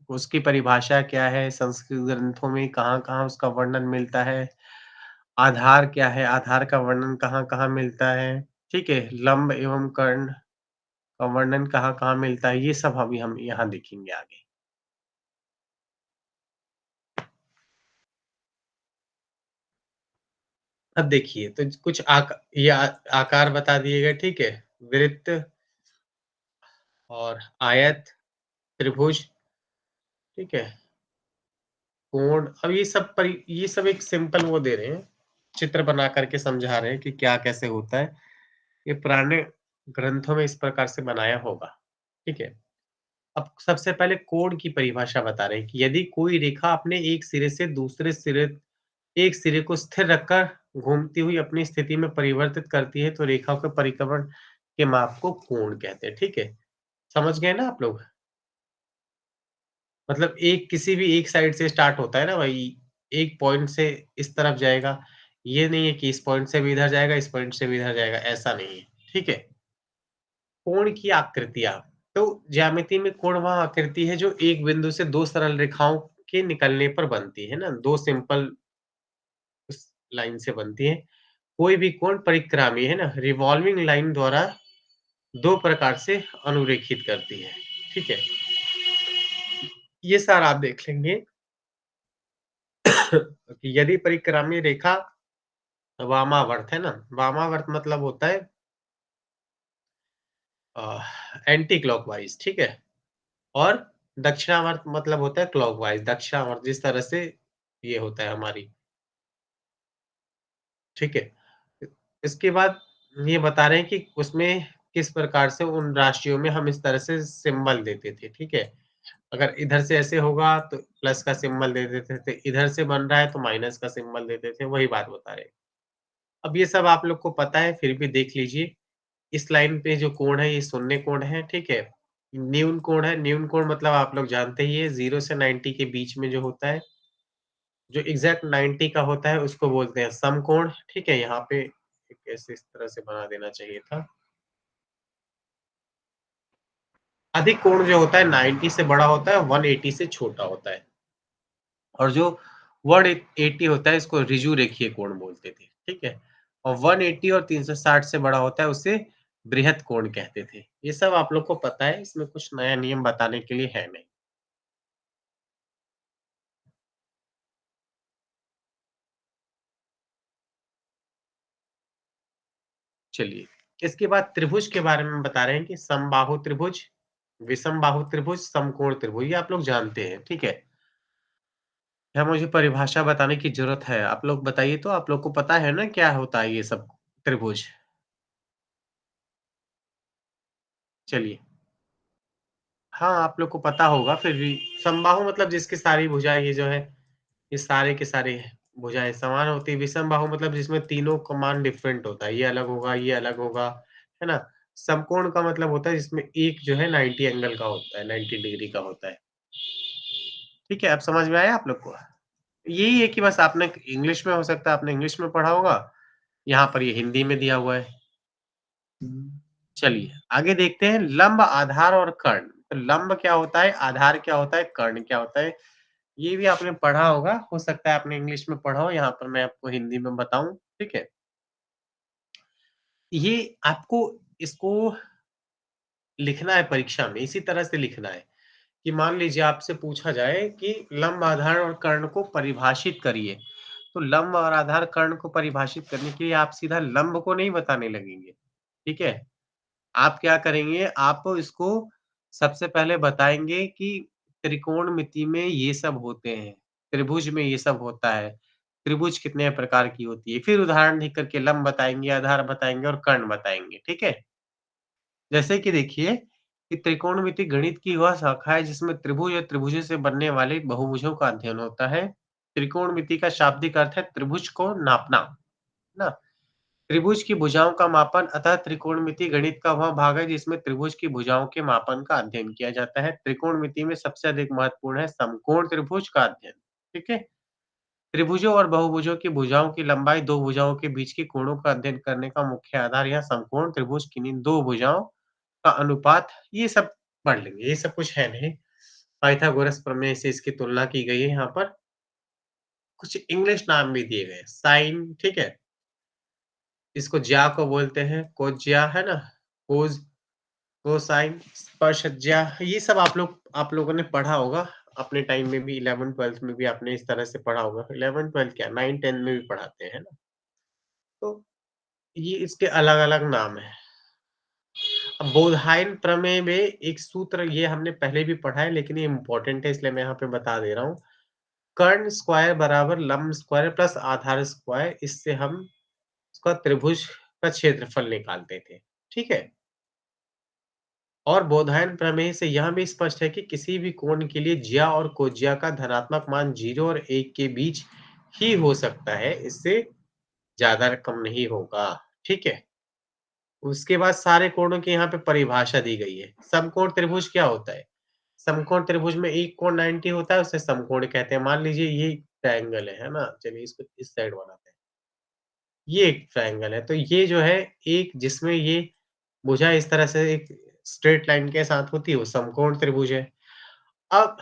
उसकी परिभाषा क्या है, संस्कृत ग्रंथों में कहाँ-कहाँ उसका वर्णन मिलता है, आधार क्या है, आधार का वर्णन कहाँ-कहाँ मिलता है, ठीक है? लंब एवं कर्ण का वर्णन कहाँ-कहाँ मिलता है, ये सब अभी हम यहाँ देखेंगे आगे। अब देखिए तो कुछ आकार बता दिए गए, ठीक है? वृत्त और आयत, त्रिभुज, ठीक है? कोण, अब ये सब एक सिंपल वो दे रहे हैं, चित्र बना करके समझा रहे हैं कि क्या कैसे होता है। ये पुराने ग्रंथों में इस प्रकार से बनाया होगा, ठीक है? अब सबसे पहले कोण की परिभाषा बता रहे हैं कि यदि कोई रेखा अपने एक सिरे से दूसरे सिरे एक सिरे को स्थिर रखकर घूमती हुई अपनी स्थिति में परिवर्तित करती है, तो रेखा के परिक्रमण के माप को कोण कहते हैं, ठीक है? समझ गए ना आप लोग? मतलब एक किसी भी एक साइड से स्टार्ट होता है ना भाई, एक पॉइंट से इस तरफ जाएगा। ये नहीं है कि इस पॉइंट से भी इधर जाएगा, इस पॉइंट से भी इधर जाएगा, ऐसा नहीं है, ठीक है? कोण की आकृतियाँ, तो ज्यामिति में कोण वह आकृति है जो एक बिंदु से 2 सरल रेखाओं के निकलने पर बनती है ना, 2 सिंपल उस लाइन से बनती है। कोई भी कोण परिक्रामी है ना, रिवॉल्विंग लाइन द्वारा 2 प्रकार से अनुरेखित करती है, ठीक है? ये सारा आप देख लेंगे कि यदि परिक्रामी रेखा वामावर्त है ना, वामावर्त मतलब होता है एंटी क्लॉकवाइज, ठीक है? और दक्षिणावर्त मतलब होता है क्लॉकवाइज, दक्षिणावर्त जिस तरह से ये होता है हमारी, ठीक है? इसके बाद ये बता रहे हैं कि उसमें किस प्रकार से उन राशियों में हम इस तरह से सिंबल देते थे, ठीक है? अगर इधर से ऐसे होगा तो प्लस का सिंबल दे देते थे, इधर से बन रहा है तो माइनस का सिंबल देते थे, वही बात बता रहे हैं। अब ये सब आप लोग को पता है फिर भी देख लीजिए। इस लाइन पे जो कोण है ये शून्य कोण है, ठीक है? न्यून कोण है, न्यून कोण मतलब आप लोग जानते ही है 0 से 90 के बीच में जो होता है, जो एग्ज़ैक्ट 90 का होता है उसको बोलते हैं समकोण, ठीक है? यहाँ पे एक ऐसे इस तरह से बना देना चाहिए था। अधिक कोण जो होता है 90 से बड़ा होता है, 180 से छोटा होता है। और जो 180 होता है इसको ऋजु रेखीय कोण बोलते थे, ठीक है? और 180 और 360 से बड़ा होता है उसे बृहत कोण कहते थे। ये सब आप लोग को पता है, इसमें कुछ नया नियम बताने के लिए है नहीं। चलिए, इसके बाद त्रिभुज के बारे में बता रहे हैं कि समबाहु त्रिभुज, विषमबाहु त्रिभुज, समकोण त्रिभुज, ये आप लोग जानते हैं, ठीक है? यहाँ मुझे परिभाषा बताने की ज़रूरत है। आप लोग बताइए तो आप लोग को पता है ना क्या होता है ये सब त्रिभुज? चलिए। हाँ, आप लोग को पता होगा फिर भी। समबाहु मतलब जिसकी सारी भुजाएँ ये जो है, ये सारे के सारे भुजाएँ समान होती है। विषमबाहु मतलब जिसमें तीनों का मान डिफरेंट होता है, ये अलग होगा, ये अलग होगा, है ना? समकोण का मतलब होता है जिसमें एक जो है 90 एंगल का होता है, 90 डिग्री का होता है, ठीक है, अब समझ में आया आप लोग को? यही है कि बस आपने इंग्लिश में हो सकता है आपने इंग्लिश में पढ़ा होगा, यहाँ पर ये हिंदी में दिया हुआ है। चलिए, आगे देखते हैं लंब, आधार और कर्ण। तो लंब क्या होता है, आधार क्या होता है, कर्ण क्या होता है? ये भी आपने पढ़ा होगा, हो सकता है आपने इंग्लिश में पढ़ा हो, यहाँ पर मैं आपको हिंदी में बताऊँ, ठीक है? ये आपको इसको लिखना है परीक्षा में, इसी तरह से लिखना है कि मान लीजिए आपसे पूछा जाए कि लंब, आधार और कर्ण को परिभाषित करिए। तो लंब और आधार कर्ण को परिभाषित करने के लिए आप सीधा लंब को नहीं बताने लगेंगे, ठीक है? आप क्या करेंगे, आप इसको सबसे पहले बताएँगे कि त्रिकोणमिति में ये सब होते हैं, त्रिभुज में ये सब होता है, त्रिभुज कितने प्रकार की होती है। फिर उदाहरण देख कर के लंब बताएँगे, आधार बताएँगे और कर्ण बताएँगे, ठीक है? जैसे कि देखिए कि त्रिकोणमिति गणित की वह शाखा है जिसमें त्रिभुज और त्रिभुजों से बनने वाले बहुभुजों का अध्ययन होता है। त्रिकोणमिति का शाब्दिक अर्थ है त्रिभुज को नापना, है ना? त्रिभुज की भुजाओं का मापन अतः त्रिकोणमिति गणित का वह भाग है जिसमें त्रिभुज की भुजाओं के मापन का अध्ययन किया जाता है। त्रिकोणमिति में सबसे अधिक महत्वपूर्ण है समकोण त्रिभुज का अध्ययन, ठीक है? त्रिभुजों और बहुभुजों की भुजाओं की लंबाई, दो भुजाओं के बीच के कोणों का अध्ययन करने का मुख्य आधार यह समकोण त्रिभुज किन्हीं दो भुजाओं का अनुपात, ये सब पढ़ लेंगे, ये सब कुछ है नहीं। पाइथागोरस प्रमेय से इसकी तुलना की गई है यहाँ पर। कुछ इंग्लिश नाम भी दिए गए हैं, साइन, ठीक है? इसको ज्या को बोलते हैं, कोज्या, है ना? कोस, कोसाइन, स्पर्शज्या, ये सब आप लोगों ने पढ़ा होगा। अपने टाइम में भी 11th-12th में भी आपने इस तरह से पढ़ा होगा। 11th-12th क्या 9th-10th में भी पढ़ाते हैं ना? तो ये इसके अलग-अलग नाम हैं। अब बोधायन प्रमेय में एक सूत्र ये हमने पहले भी पढ़ा है लेकिन ये इम्पोर्टेंट है इसलिए मैं यहाँ पे बता दे रहा हूँ। कर्ण स्क्वायर बराबर लंब स्क्वायर प्लस आधार स्क्वायर, इससे हम उसका त्रिभुज का क्षेत्रफल निकालते थे। ठीक है? और बोधायन प्रमेय से यह भी स्पष्ट है कि किसी भी कोण के लिए ज्या और कोज्या का धनात्मक मान 0 और 1 के बीच ही हो सकता है, इससे ज़्यादा कम नहीं होगा। ठीक है? उसके बाद सारे कोणों की यहाँ पे परिभाषा दी गई है। समकोण त्रिभुज क्या होता है? समकोण त्रिभुज में एक कोण 90 होता है, उसे समकोण कहते हैं। मान लीजिए ये ट्रायंगल है ना? चलिए इसको इस साइड बनाते हैं। ये एक ट्रायंगल है, तो ये जो है एक जिसमें ये भुजा इस तरह से एक स्ट्रेट लाइन के साथ होती है, वो समकोण त्रिभुज है। अब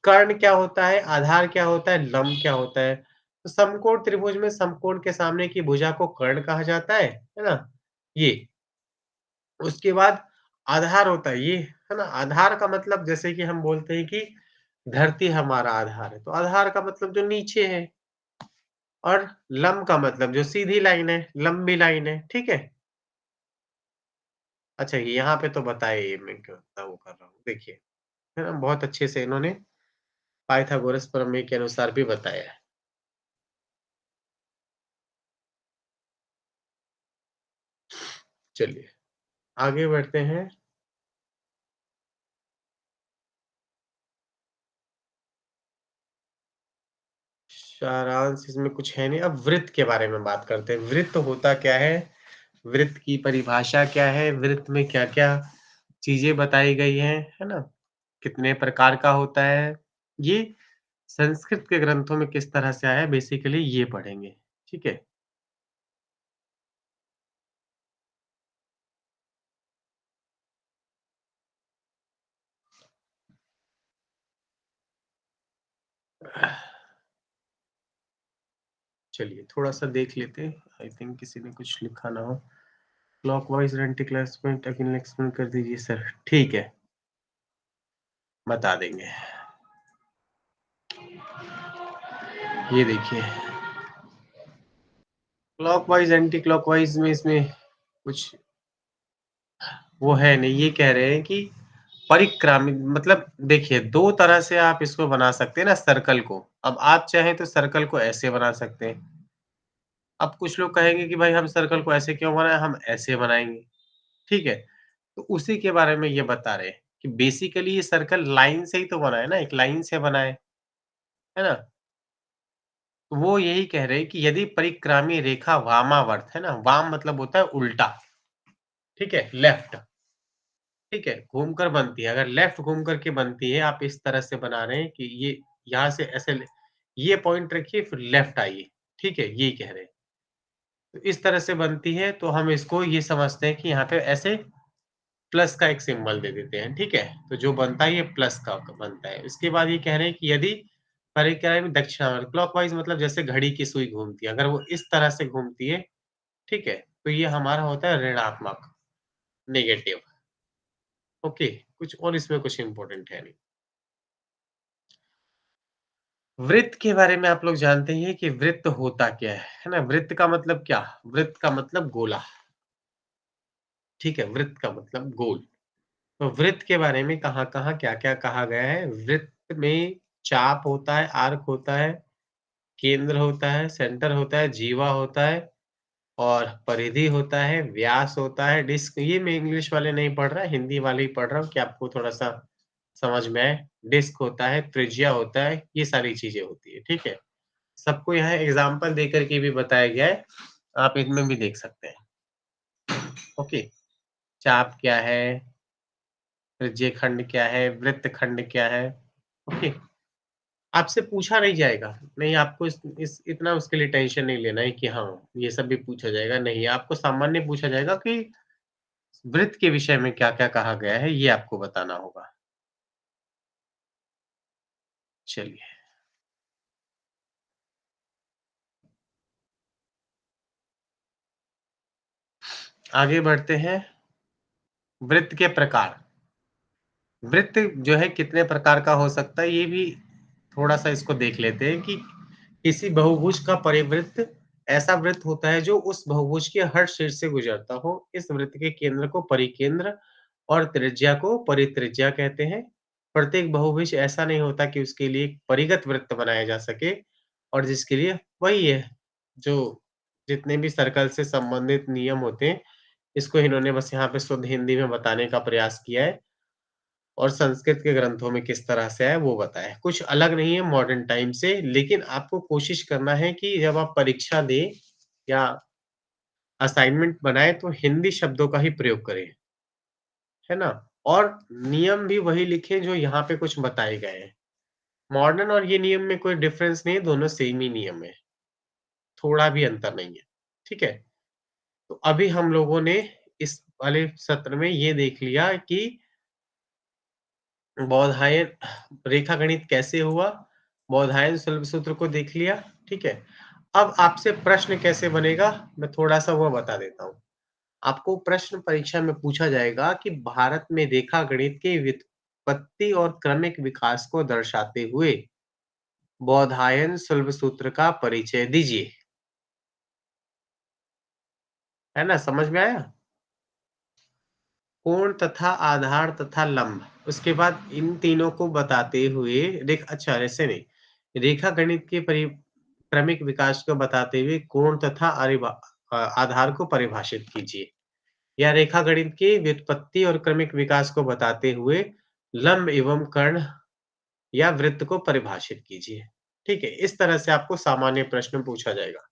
कर्ण क्या होता है? आधार क्या होता है? लंब क्या होता है? तो समकोण त्रिभुज में समकोण के सामने की भुजा को कर्ण कहा जाता है ना? ये। उसके बाद आधार होता है ये, है ना? आधार का मतलब जैसे कि हम बोलते हैं कि धरती हमारा आधार है, तो आधार का मतलब जो नीचे है और लंब का मतलब जो सीधी लाइन है, लंबी लाइन है, ठीक है? अच्छा यहाँ पे तो बताया ये मैं क्यों इतना वो कर रहा हूँ, देखिए, है ना? बहुत अच्छे से इन्होंने पाइथागोरस प्रमेय के अनुसार भी बताया है। चलिए, आगे बढ़ते हैं। सारांश इसमें कुछ है नहीं, अब वृत्त के बारे में बात करते हैं। वृत्त होता क्या है? वृत्त की परिभाषा क्या है? वृत्त में क्या-क्या चीज़ें बताई गई हैं, है ना? कितने प्रकार का होता है? ये संस्कृत के ग्रंथों में किस तरह से आया है बेसिकली ये पढ़ेंगे, ठीक है? चलिए थोड़ा-सा देख लेते हैं, आई थिंक किसी ने कुछ लिखा ना हो। क्लॉकवाइज़ और एंटी क्लॉकवाइज़ अगेन एक्सप्लेन कर दीजिए सर, ठीक है, बता देंगे। ये देखिए, क्लॉकवाइज़ एंटी क्लॉकवाइज़ में इसमें कुछ वो है नहीं, ये कह रहे हैं कि परिक्रामी मतलब देखिए 2 तरह से आप इसको बना सकते हैं ना सर्कल को। अब आप चाहें तो सर्कल को ऐसे बना सकते हैं। अब कुछ लोग कहेंगे कि भाई हम सर्कल को ऐसे क्यों बनाएँ, हम ऐसे बनाएँगे, ठीक है? तो उसी के बारे में ये बता रहे हैं कि बेसिकली ये सर्कल लाइन से ही तो बना है ना, एक लाइन से बना है ना? तो वो यही कह रहे हैं कि यदि परिक्रामी रेखा वामावर्त है ना, वाम मतलब होता है उल्टा, ठीक है? लेफ्ट। ठीक है, घूमकर बनती है। अगर लेफ्ट घूम कर के बनती है, आप इस तरह से बना रहे हैं कि ये यहाँ से ऐसे ये पॉइंट रखिए फिर लेफ्ट आइए, ठीक है? ये कह रहे हैं। तो इस तरह से बनती है तो हम इसको ये समझते हैं कि यहाँ पे ऐसे प्लस का एक सिंबल दे देते हैं, ठीक है? तो जो बनता है ये प्लस का बनता है। इसके बाद ये कह रहे हैं कि यदि परिक्रमा में दक्षिणावर्त क्लॉकवाइज़ मतलब जैसे घड़ी की सुई घूमती है, अगर वो इस तरह से घूमती है, ठीक है? तो ये हमारा होता है ऋणात्मक, नेगेटिव, ओके? कुछ और इसमें कुछ इम्पोर्टेंट है नहीं। वृत्त के बारे में आप लोग जानते ही हैं कि वृत्त होता क्या है ना? वृत्त का मतलब क्या? वृत्त का मतलब गोला, ठीक है? वृत्त का मतलब गोल। तो वृत्त के बारे में कहाँ-कहाँ, क्या-क्या कहा गया है? वृत्त में चाप होता है, आर्क होता है, केंद्र होता है, सेंटर होता है, जीवा होता है और परिधि होता है, व्यास होता है, डिस्क ये मैं इंग्लिश वाले नहीं पढ़ रहा, हिंदी वाले ही पढ़ रहा हूँ कि आपको थोड़ा-सा समझ में आए। डिस्क होता है, त्रिज्या होता है, ये सारी चीज़ें होती है, ठीक है? सबको यहाँ एग्ज़ाम्पल देकर के भी बताया गया है, आप इनमें भी देख सकते हैं। ओके, चाप क्या है, त्रिज्यखंड क्या है, वृत्तखंड क्या है, ओके। आपसे पूछा नहीं जाएगा, नहीं आपको इस इतना उसके लिए टेंशन नहीं लेना है कि हाँ, ये सब भी पूछा जाएगा, नहीं आपको सामान्य पूछा जाएगा कि वृत्त के विषय में क्या-क्या कहा गया है, ये आपको बताना होगा। चलिए, आगे बढ़ते हैं, वृत्त के प्रकार। वृत्त जो है कितने प्रकार का हो सकता है, ये भी थोड़ा-सा इसको देख लेते हैं कि किसी बहुभुज का परिवृत्त ऐसा वृत्त होता है जो उस बहुभुज के हर शीर्ष से गुजरता हो। इस वृत्त के केंद्र को परिकेंद्र और त्रिज्या को परित्रिज्या कहते हैं। प्रत्येक बहुभुज ऐसा नहीं होता कि उसके लिए एक परिगत वृत्त बनाया जा सके और जिसके लिए वही है, जो जितने भी सर्कल से संबंधित नियम होते हैं, इसको इन्होंने बस यहाँ पे शुद्ध हिंदी में बताने का प्रयास किया है। और संस्कृत के ग्रंथों में किस तरह से है वो बताया है। कुछ अलग नहीं है मॉडर्न टाइम से, लेकिन आपको कोशिश करना है कि जब आप परीक्षा दें या असाइनमेंट बनाएँ तो हिंदी शब्दों का ही प्रयोग करें, है ना? और नियम भी वही लिखें जो यहाँ पे कुछ बताए गए हैं। मॉडर्न और ये नियम में कोई डिफरेंस नहीं है, दोनों सेम ही नियम है, थोड़ा भी अंतर नहीं है, ठीक है? तो अभी हम लोगों ने इस वाले सत्र में ये देख लिया कि बौधायन रेखागणित कैसे हुआ? बौधायन शल्ब सूत्र को देख लिया, ठीक है? अब आपसे प्रश्न कैसे बनेगा, मैं थोड़ा-सा वो बता देता हूँ। आपको प्रश्न परीक्षा में पूछा जाएगा कि भारत में रेखागणित के व्युत्पत्ति और क्रमिक विकास को दर्शाते हुए बौधायन शल्ब सूत्र का परिचय दीजिए। है ना? समझ में आया? कोण तथा आधार तथा लंब, उसके बाद इन तीनों को बताते हुए अच्छा ऐसे नहीं, रेखा गणित के क्रमिक विकास को बताते हुए कोण तथा आधार को परिभाषित कीजिए या रेखा गणित की व्युत्पत्ति और क्रमिक विकास को बताते हुए लंब एवं कर्ण या वृत्त को परिभाषित कीजिए। ठीक है, इस तरह से आपको सामान्य प्रश्न पूछा जाएगा।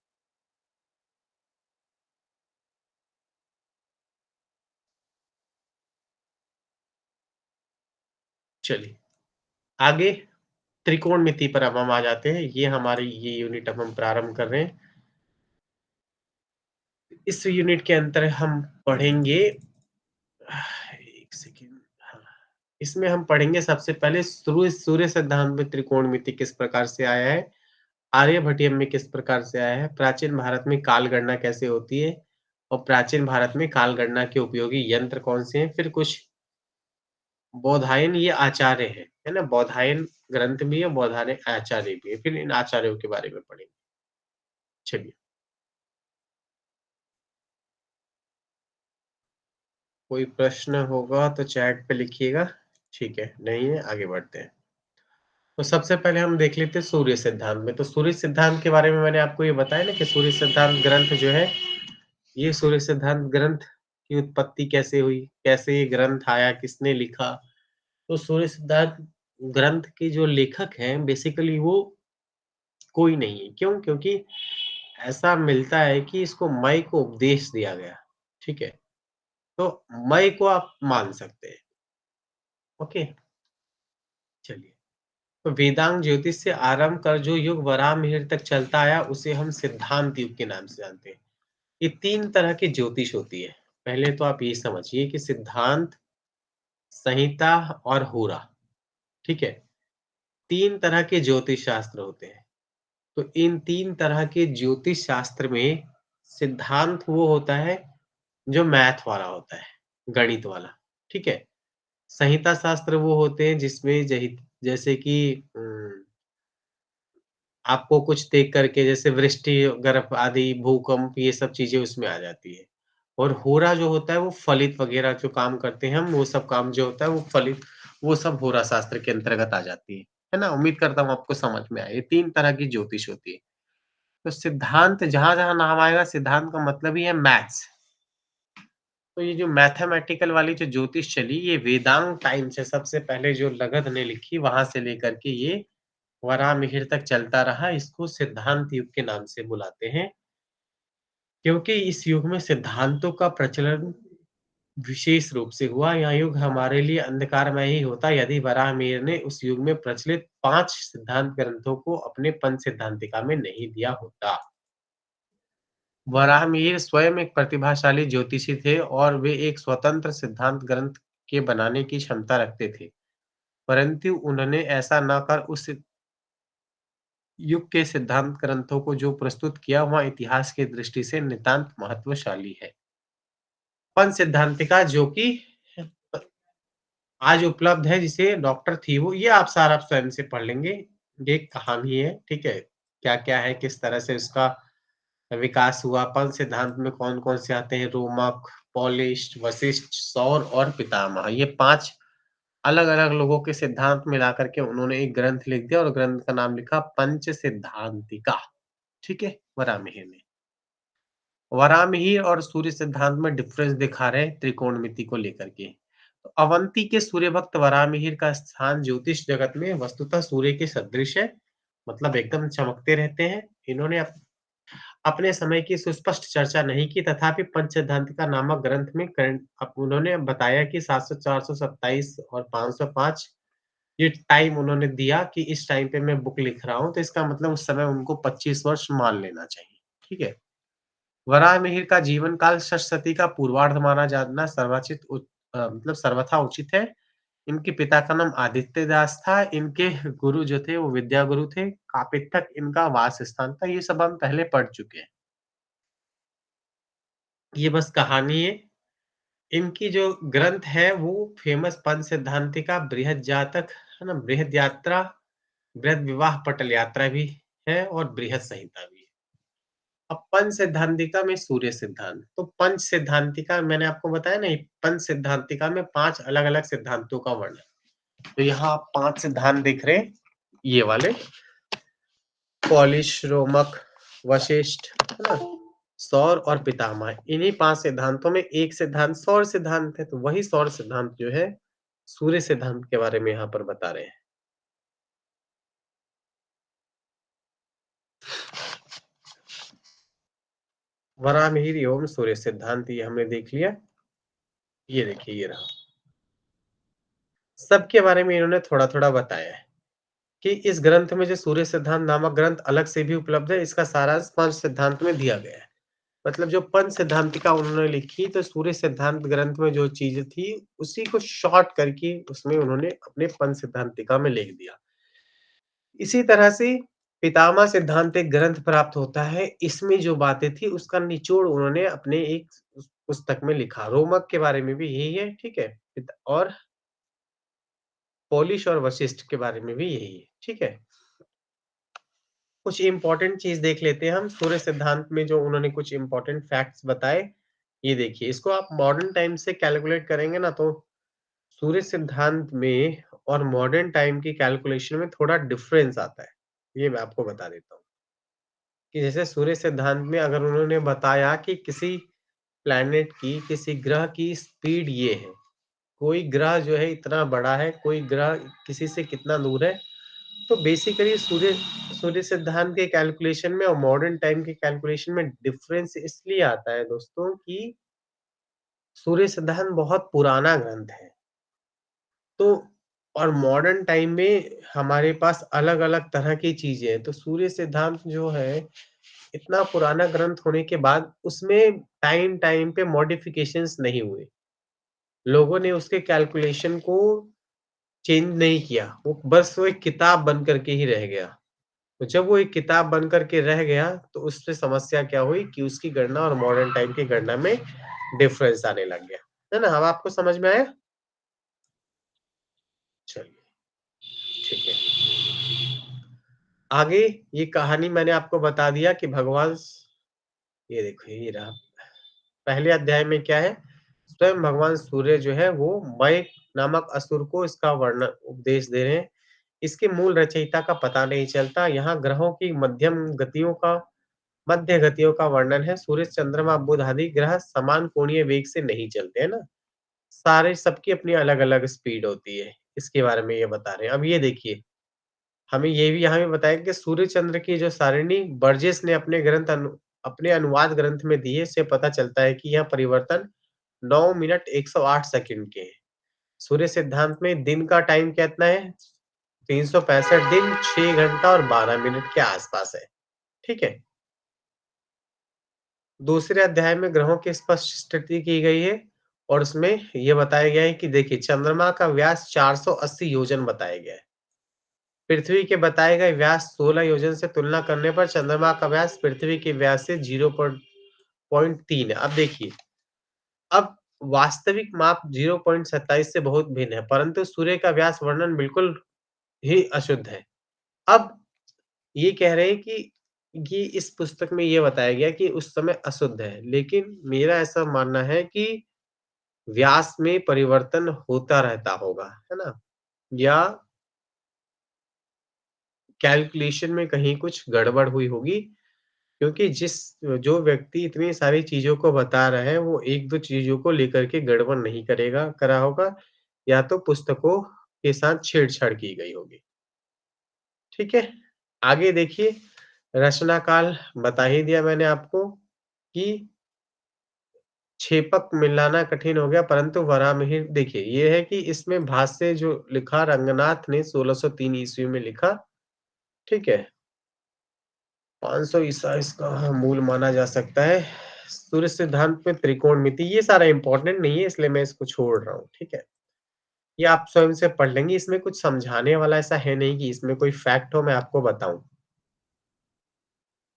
चलिए आगे त्रिकोणमिति पर अब हम आ जाते हैं। ये हमारी ये यूनिट अब हम प्रारंभ कर रहे हैं। इस यूनिट के अंतर हम पढ़ेंगे 1 सेकंड हाँ, इसमें हम पढ़ेंगे सबसे पहले सूर्य सूर्य सिद्धांत में त्रिकोणमिति किस प्रकार से आया है, आर्यभट्टियम में किस प्रकार से आया है, प्राचीन भारत में काल गणना कैसे होती है और प्राचीन भारत में काल गणना के उपयोगी यंत्र कौन से हैं, फिर कुछ बौधायन ये आचार्य है ना? बौधायन ग्रंथ भी है, बौधायन आचार्य भी है, फिर इन आचार्यों के बारे में पढ़ेंगे। चलिए, कोई प्रश्न होगा तो चैट पे लिखिएगा, ठीक है, नहीं है आगे बढ़ते हैं। तो सबसे पहले हम देख लेते हैं सूर्य सिद्धांत में। तो सूर्य सिद्धांत के बारे में मैंने आपको ये बताया ना कि सूर्य सिद्धांत ग्रंथ जो है, ये सूर्य सिद्धांत ग्रंथ की उत्पत्ति कैसे हुई? कैसे ये ग्रंथ आया? किसने लिखा? तो सूर्य सिद्धांत ग्रंथ के जो लेखक हैं बेसिकली वो कोई नहीं है। क्यों? क्योंकि ऐसा मिलता है कि इसको मय को उपदेश दिया गया। ठीक है? तो मय को आप मान सकते हैं। ओके, चलिए। तो वेदांग ज्योतिष से आरंभ कर जो युग वराहमिहिर तक चलता आया उसे हम सिद्धांत युग के नाम से जानते हैं। ये 3 तरह की ज्योतिष होती है। पहले तो आप ये समझिए कि सिद्धांत, संहिता और होरा, ठीक है? 3 तरह के ज्योतिष शास्त्र होते हैं। तो इन 3 तरह के ज्योतिष शास्त्र में सिद्धांत वो होता है जो मैथ वाला होता है, गणित वाला, ठीक है? संहिता शास्त्र वो होते हैं जिसमें जहि जैसे कि आपको कुछ देख कर के जैसे वृष्टि, गर्भ आदि, भूकंप ये सब चीज़ें उसमें आ जाती है। और होरा जो होता है वो फलित वगैरह जो काम करते हैं हम, वो सब काम जो होता है वो फलित, वो सब होरा शास्त्र के अंतर्गत आ जाती है ना? उम्मीद करता हूँ आपको समझ में आया। ये 3 तरह की ज्योतिष होती है। तो सिद्धांत जहाँ-जहाँ नाम आएगा, सिद्धांत का मतलब ही है मैथ्स। तो ये जो मैथमेटिकल वाली जो ज्योतिष चली, ये वेदांग टाइम से सबसे पहले जो लगध ने लिखी, वहाँ से लेकर के ये वराहमिहिर तक चलता रहा। इसको सिद्धांत युग के नाम से बुलाते हैं, क्योंकि इस युग में सिद्धांतों का प्रचलन विशेष रूप से हुआ। यह युग हमारे लिए अंधकारमय ही होता यदि वराहमिहिर ने उस युग में प्रचलित 5 सिद्धांत ग्रंथों को अपने पंच सिद्धांतिका में नहीं दिया होता। वराहमिहिर स्वयं एक प्रतिभाशाली ज्योतिषी थे और वे एक स्वतंत्र सिद्धांत ग्रंथ के बनाने की क्षमता रखते थे। परंतु उन्होंने ऐसा न कर उस युग के सिद्धांत ग्रंथों को जो प्रस्तुत किया वह इतिहास की दृष्टि से नितांत महत्वशाली है। पंच सिद्धांतिका जो कि आज उपलब्ध है, जिसे डॉक्टर थीवो, ये आप सारा स्वयं से पढ़ लेंगे। ये एक कहानी है, ठीक है? क्या-क्या है, किस तरह से उसका विकास हुआ, पंच सिद्धांत में कौन-कौन से आते हैं, रोमक, पॉलिश, वशिष्ठ, सौर और पितामह। ये 5 अलग-अलग लोगों के सिद्धांत मिला कर के उन्होंने एक ग्रंथ लिख दिया और ग्रंथ का नाम लिखा पंच सिद्धांतिका, ठीक है? वराहमिहिर ने। वराहमिहिर और सूर्य सिद्धांत में डिफरेंस दिखा रहे हैं त्रिकोणमिति को लेकर के। तो अवंती के सूर्य भक्त वराहमिहिर का स्थान ज्योतिष जगत में वस्तुतः सूर्य के सदृश है, मतलब एकदम चमकते रहते हैं। इन्होंने अपने समय की सुस्पष्ट चर्चा नहीं की, तथापि पंचसिद्धांतिका नामक ग्रंथ में उन्होंने बताया कि 700, 427 और 505 ये टाइम उन्होंने दिया कि इस टाइम पे मैं बुक लिख रहा हूँ, तो इसका मतलब उस समय उनको 25 वर्ष मान लेना चाहिए, ठीक है? वराहमिहिर का जीवन काल षष्ठ का पूर्वार्ध माना जाना मतलब सर्वथा उचित है। इनके पिता का नाम आदित्य दास था। इनके गुरु जो थे वो विद्या गुरु थे। कापित्थक इनका वास स्थान था। ये सब हम पहले पढ़ चुके हैं। ये बस कहानी है। इनकी जो ग्रंथ है वो फेमस पंच सिद्धांतिका, बृहद जातक, है ना? बृहद यात्रा, बृहद विवाह पटल यात्रा भी है और बृहद संहिता भी है। अब पंच सिद्धांतिका में सूर्य सिद्धांत, तो पंच सिद्धांतिका मैंने आपको बताया नहीं, पंच सिद्धांतिका में 5 अलग-अलग सिद्धांतों का वर्णन। तो यहाँ आप 5 सिद्धांत देख रहे हैं, ये वाले पॉलिश, रोमक, वशिष्ठ, है ना? सौर और पितामह, इन्हीं 5 सिद्धांतों में एक सिद्धांत सौर सिद्धांत है, तो वही सौर सिद्धांत जो है सूर्य सिद्धांत के बारे में यहाँ पर बता रहे हैं। वराहमिहिर एवं सूर्य सिद्धांत ये हमने देख लिया। ये देखिए, ये रहा। सबके बारे में इन्होंने थोड़ा-थोड़ा बताया है कि इस ग्रंथ में जो सूर्य सिद्धांत नामक ग्रंथ अलग से भी उपलब्ध है, इसका सारांश पंच सिद्धांत में दिया गया है। मतलब जो पंच सिद्धांतिका उन्होंने लिखी, तो सूर्य सिद्धांत ग्रंथ में जो चीज़ें थी, उसी को शॉर्ट करके उसमें उन्होंने अपने पंच सिद्धांतिका में लिख दिया। इसी तरह से पितामह सिद्धांत एक ग्रंथ प्राप्त होता है। इसमें जो बातें थी उसका निचोड़ उन्होंने अपने एक उस पुस्तक में लिखा। रोमक के बारे में भी यही है, ठीक है? और पॉलिश और वशिष्ठ के बारे में भी यही है, ठीक है? कुछ इम्पोर्टेंट चीज़ देख लेते हैं हम। सूर्य सिद्धांत में जो उन्होंने कुछ इम्पोर्टेंट फैक्ट्स बताए, ये देखिए। इसको आप मॉडर्न टाइम से कैलकुलेट करेंगे ना, तो सूर्य सिद्धांत में और मॉडर्न टाइम की कैलकुलेशन में थोड़ा डिफरेंस आता है। ये मैं आपको बता देता हूँ कि जैसे सूर्य सिद्धांत में अगर उन्होंने बताया कि किसी प्लैनेट की, किसी ग्रह की स्पीड ये है, कोई ग्रह जो है इतना बड़ा है, कोई ग्रह किसी से कितना दूर है, तो बेसिकली सूर्य सूर्य सिद्धांत के कैलकुलेशन में और मॉडर्न टाइम के कैलकुलेशन में डिफरेंस इसलिए आता है दोस्तों कि सूर्य सिद्धांत बहुत पुराना ग्रंथ है। तो और मॉडर्न टाइम में हमारे पास अलग-अलग तरह की चीज़ें हैं, तो सूर्य सिद्धांत जो है, इतना पुराना ग्रंथ होने के बाद उसमें टाइम-टाइम पे मॉडिफ़िकेशंस नहीं हुए। लोगों ने उसके कैलकुलेशन को चेंज नहीं किया, वो बस वो एक किताब बन कर के ही रह गया। तो जब वो एक किताब बन कर के रह गया, तो उससे समस्या क्या हुई कि उसकी गणना और मॉडर्न टाइम की गणना में डिफरेंस आने लग गया। है ना? अब आपको समझ में आया? चलिए, ठीक है। आगे ये कहानी मैंने आपको बता दिया कि भगवान ये देखो ये रहा। पहले अध्याय में क्या है? स्वयं भगवान सूर्य जो है वो मय नामक असुर को इसका वर्णन उपदेश दे रहे हैं। इसके मूल रचयिता का पता नहीं चलता। यहाँ ग्रहों की मध्य गतियों का वर्णन है। सूर्य, चंद्रमा, बुध आदि ग्रह समान कोणीय वेग से नहीं चलते, है ना? सारे सबकी अपनी अलग-अलग स्पीड होती है। इसके बारे में ये बता रहे हैं। अब ये देखिए, हमें ये भी यहाँ भी बताया कि सूर्य चंद्र की जो सारिणी बर्जेस ने अपने अनुवाद ग्रंथ में दी है, इससे पता चलता है कि यह परिवर्तन 9 मिनट 108 सेकंड के हैं। सूर्य सिद्धांत में दिन का टाइम कितना है? 365 दिन, 6 घंटा और 12 मिनट के आसपास है। ठीक है? दूसरे अध्याय में ग्रहों की स्पष्ट स्थिति की गई है और उसमें ये बताया गया है कि देखिए चंद्रमा का व्यास 480 योजन बताया गया है। पृथ्वी के बताए गए व्यास 16 योजन से तुलना करने पर चंद्रमा का व्यास पृथ्वी के व्यास से 0.3 है। अब देखिए, अब वास्तविक माप 0.27 से बहुत भिन्न है, परंतु सूर्य का व्यास वर्णन बिल्कुल ही अशुद्ध है। अब ये कह रहे हैं कि ये इस पुस्तक में ये बताया गया कि उस समय अशुद्ध है, लेकिन मेरा ऐसा मानना है कि व्यास में परिवर्तन होता रहता होगा, है ना? या कैलकुलेशन में कहीं कुछ गड़बड़ हुई होगी क्योंकि जो व्यक्ति इतनी सारी चीज़ों को बता रहा है, वो 1-2 चीज़ों को लेकर के गड़बड़ नहीं करा होगा, या तो पुस्तकों के साथ छेड़-छाड़ की गई होगी। ठीक है? आगे देखिए, रचना काल बता ही दिया मैंने आपको कि छेपक मिलाना कठिन हो गया, परंतु वराहमिहिर देखिए, ये है कि इसमें भाष्य जो लिखा रंगनाथ ने 1603 ईस्वी में लिखा, ठीक है? 500 ईसा इसका मूल माना जा सकता है। सूर्य सिद्धांत में त्रिकोणमिति ये सारा इम्पोर्टेंट नहीं है इसलिए मैं इसको छोड़ रहा हूँ, ठीक है? ये आप स्वयं से पढ़ लेंगे, इसमें कुछ समझाने वाला ऐसा है नहीं कि इसमें कोई फैक्ट हो मैं आपको बताऊँ।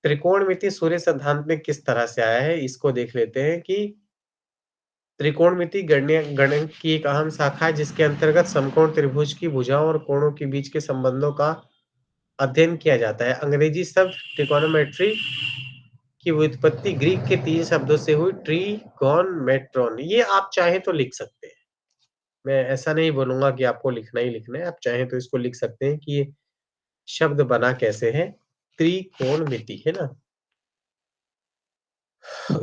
त्रिकोणमिति सूर्य सिद्धांत में किस तरह से आया है, इसको देख लेते हैं कि त्रिकोणमिति गणित की एक अहम शाखा है जिसके अंतर्गत समकोण त्रिभुज की भुजाओं और कोणों के बीच के संबंधों का अध्ययन किया जाता है। अंग्रेजी शब्द ट्रिगोनोमेट्री की व्युत्पत्ति ग्रीक के 3 शब्दों से हुई ट्रिगोनमेट्रॉन। ये आप चाहें तो लिख सकते हैं। मैं ऐसा नहीं बोलूँगा कि आपको लिखना ही लिखना है, आप चाहें तो इसको लिख सकते हैं कि ये शब्द बना कैसे है, त्रिकोणमिति, है ना?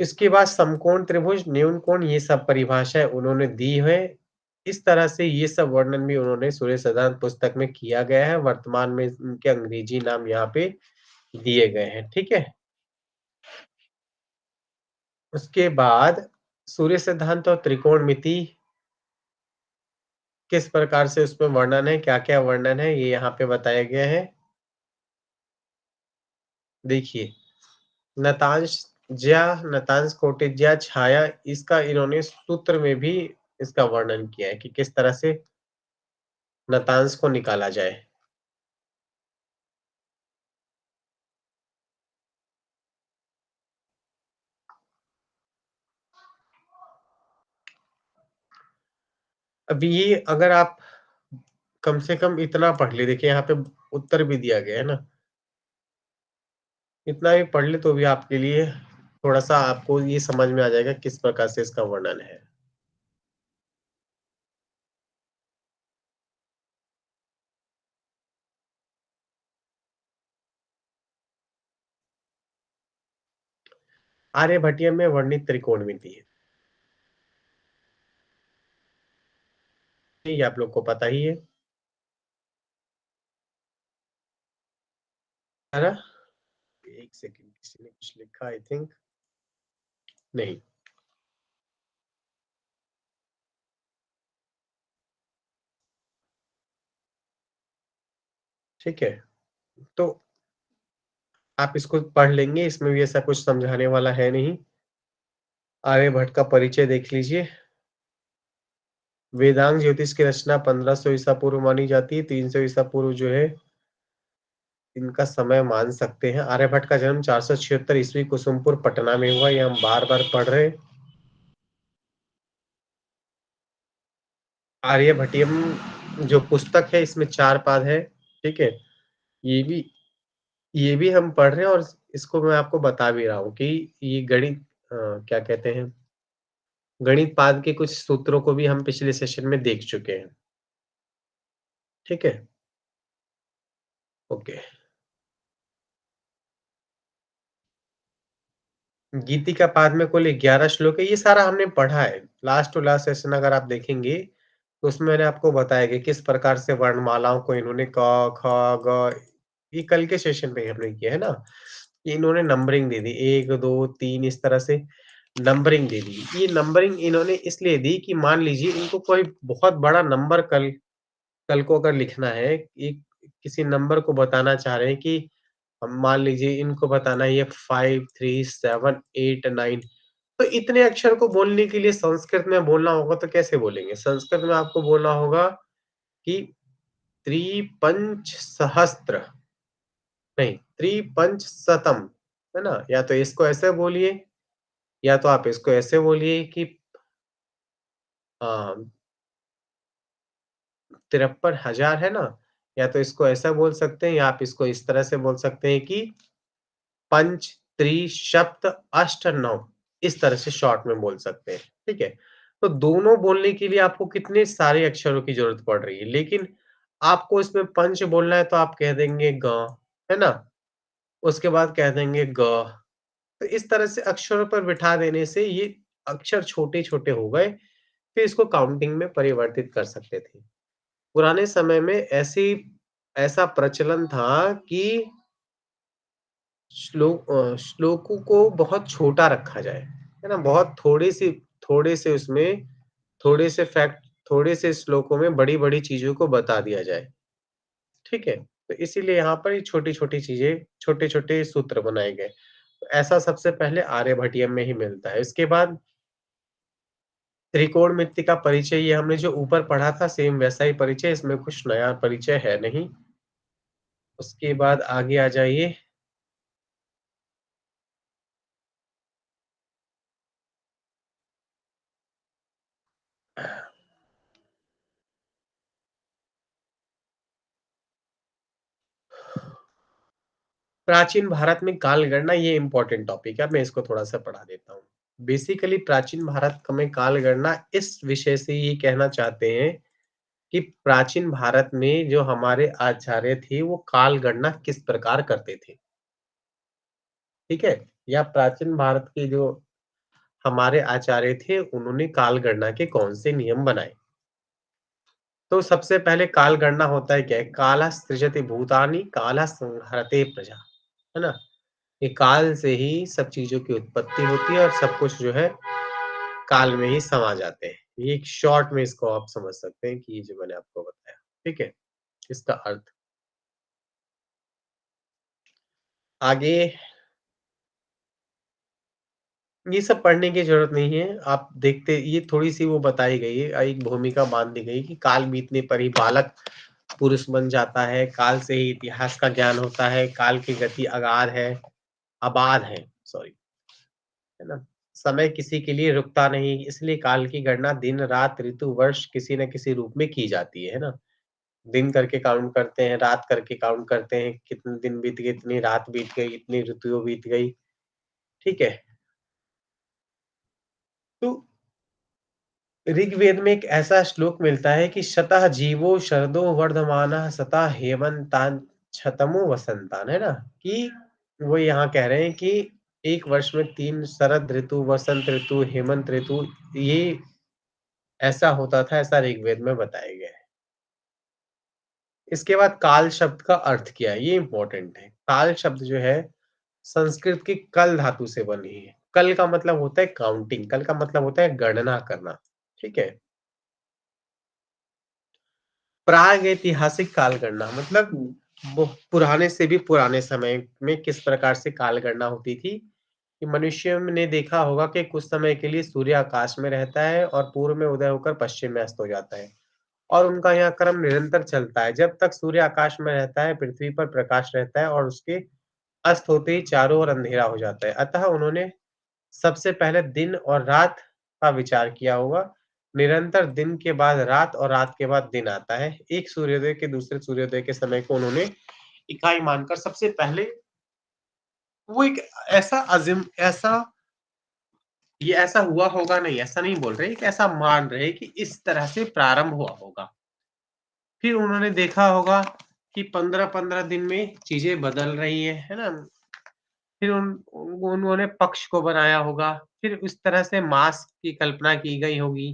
इसके बाद समकोण त्रिभुज, न्यून कोण ये सब परिभाषाएँ उन्होंने दी है। इस तरह से ये सब वर्णन भी उन्होंने सूर्य सिद्धांत पुस्तक में किया गया है। वर्तमान में इनके अंग्रेजी नाम यहाँ पे दिए गए हैं, ठीक है? उसके बाद सूर्य सिद्धांत और त्रिकोणमिति किस प्रकार से उसमें वर्णन है, क्या-क्या वर्णन है, ये यहाँ पे बताया गया है। देखिए, नतांश नतांश कौटिज्या छाया इसका इन्होंने सूत्र में भी इसका वर्णन किया है कि किस तरह से नतांश को निकाला जाए। अब ये अगर आप कम से कम इतना पढ़ लें, देखिए यहाँ पे उत्तर भी दिया गया है ना, इतना भी पढ़ लें तो भी आपके लिए थोड़ा-सा आपको ये समझ में आ जाएगा किस प्रकार से इसका वर्णन है। आर्यभट्टिय में वर्णित त्रिकोणमिति है। ये आप लोग को पता ही है। है ना? 1 सेकंड किसी ने कुछ लिखा आई थिंक नहीं। ठीक है? तो आप इसको पढ़ लेंगे, इसमें भी ऐसा कुछ समझाने वाला है नहीं। आर्यभट्ट का परिचय देख लीजिए। वेदांग ज्योतिष की रचना 1500 ईसा पूर्व मानी जाती है, 300 ईसा पूर्व जो है इनका समय मान सकते हैं। आर्यभट्ट का जन्म 476 ईस्वी कुसुमपुर पटना में हुआ, ये हम बार-बार पढ़ रहे हैं। आर्यभट्टियम जो पुस्तक है इसमें 4 पाद है, ठीक है? ये भी ये भी हम पढ़ रहे हैं और इसको मैं आपको बता भी रहा हूँ कि ये गणित क्या कहते हैं, गणित पाद के कुछ सूत्रों को भी हम पिछले सेशन में देख चुके हैं, ठीक है? ओके। गीतिका पाद में कुल 11 श्लोक है, ये सारा हमने पढ़ा है। लास्ट टू लास्ट सेशन अगर आप देखेंगे, तो उसमें मैंने आपको बताया कि किस प्रकार से वर्णमालाओं को इन्होंने क, ख, ग ये कल के सेशन में ही हमने किया है ना? कि इन्होंने नंबरिंग दे दी 1, 2, 3 इस तरह से नंबरिंग दे दी। ये नंबरिंग इन्होंने इसलिए दी कि मान लीजिए इनको कोई बहुत बड़ा नंबर कल कल को अगर लिखना है, एक किसी नंबर को बताना चाह रहे हैं कि अब मान लीजिए इनको बताना है ये 5, 3, 7, 8, 9 तो इतने अक्षर को बोलने के लिए संस्कृत में बोलना होगा तो कैसे बोलेंगे? संस्कृत में आपको बोलना होगा कि त्रिपंच सहस्त्र नहीं, त्रिपंचशतम, है ना? या तो इसको ऐसे बोलिए या तो आप इसको ऐसे बोलिए कि अ, 53,000 है ना? या तो इसको ऐसा बोल सकते हैं या आप इसको इस तरह से बोल सकते हैं कि पंच, त्रि, सप्त, अष्ट, नौ इस तरह से शॉर्ट में बोल सकते हैं, ठीक है? तो दोनों बोलने के लिए आपको कितने सारे अक्षरों की ज़रूरत पड़ रही है, लेकिन आपको इसमें पंच बोलना है तो आप कह देंगे ग, है ना? उसके बाद कह देंगे ग। तो इस तरह से अक्षरों पर बिठा देने से ये अक्षर छोटे-छोटे हो गए, फिर इसको काउंटिंग में परिवर्तित कर सकते थे। पुराने समय में ऐसा प्रचलन था कि श्लोकों को बहुत छोटा रखा जाए, है ना? बहुत थोड़े से उसमें थोड़े से फैक्ट थोड़े से श्लोकों में बड़ी-बड़ी चीज़ों को बता दिया जाए, ठीक है? तो इसीलिए यहाँ पर ये छोटी-छोटी चीज़ें, छोटे-छोटे सूत्र बनाए गए। तो ऐसा सबसे पहले आर्यभट्टियम में ही मिलता है। इसके बाद त्रिकोणमिति का परिचय ये हमने जो ऊपर पढ़ा था सेम वैसा ही परिचय, इसमें कुछ नया परिचय है नहीं। उसके बाद आगे आ जाइए। प्राचीन भारत में काल गणना ये इम्पोर्टेंट टॉपिक है, मैं इसको थोड़ा-सा पढ़ा देता हूँ। बेसिकली प्राचीन भारत में काल गणना इस विषय से ये कहना चाहते हैं कि प्राचीन भारत में जो हमारे आचार्य थे, वो काल गणना किस प्रकार करते थे, ठीक है? या प्राचीन भारत के जो हमारे आचार्य थे, उन्होंने काल गणना के कौन से नियम बनाए। तो सबसे पहले काल गणना होता है क्या है? कालः सृजति भूतानि, कालः संहरते प्रजा, है ना? ये काल से ही सब चीज़ों की उत्पत्ति होती है और सब कुछ जो है काल में ही समा जाते हैं। ये एक शॉर्ट में इसको आप समझ सकते हैं कि ये जो मैंने आपको बताया, ठीक है? इसका अर्थ। आगे ये सब पढ़ने की ज़रूरत नहीं है। आप देखते ये थोड़ी-सी वो बताई गई है, एक भूमिका बाँध दी गई कि काल बीतने पर ही बालक पुरुष बन जाता है, काल से ही इतिहास का ज्ञान होता है, काल की गति अबाध है, सॉरी, है ना? समय किसी के लिए रुकता नहीं, इसलिए काल की गणना दिन, रात, ऋतु, वर्ष किसी न किसी रूप में की जाती है ना? दिन करके काउंट करते हैं, रात करके काउंट करते हैं, कितने दिन बीत गए, इतनी रात बीत गई, इतनी ऋतुएँ बीत गई, ठीक है? तो ऋग्वेद में एक ऐसा श्लोक मिलता है कि शतः जीवो शरदो वर्धमानः सतः हेमंतान् शतमो वसंतान्, है ना? कि वो यहाँ कह रहे हैं कि एक वर्ष में 3 शरद ऋतु, वसंत ऋतु, हेमंत ऋतु ये ऐसा होता था, ऐसा ऋग्वेद में बताया गया है। इसके बाद काल शब्द का अर्थ क्या है? ये इम्पोर्टेंट है। काल शब्द जो है संस्कृत की कल धातु से बनी है। कल का मतलब होता है काउंटिंग, कल का मतलब होता है गणना करना, ठीक है? प्रागैतिहासिक काल गणना मतलब पुराने से भी पुराने समय में किस प्रकार से कालगणना होती थी, कि मनुष्य ने देखा होगा कि कुछ समय के लिए सूर्य आकाश में रहता है और पूर्व में उदय होकर पश्चिम में अस्त हो जाता है और उनका यह क्रम निरंतर चलता है। जब तक सूर्य आकाश में रहता है, पृथ्वी पर प्रकाश रहता है और उसके अस्त होते ही चारों ओर अंधेरा हो जाता है। अतः उन्होंने सबसे पहले दिन और रात का विचार किया होगा। निरंतर दिन के बाद रात और रात के बाद दिन आता है। एक सूर्योदय के दूसरे सूर्योदय के समय को उन्होंने इकाई मानकर सबसे पहले वो एक ऐसा अज़्यूम ऐसा ये ऐसा हुआ होगा नहीं, ऐसा नहीं बोल रहे, एक ऐसा मान रहे कि इस तरह से प्रारंभ हुआ होगा। फिर उन्होंने देखा होगा कि 15-15 दिन में चीज़ें बदल रही है ना? फिर उन्होंने पक्ष को बनाया होगा, फिर उस तरह से मास की कल्पना की गई होगी,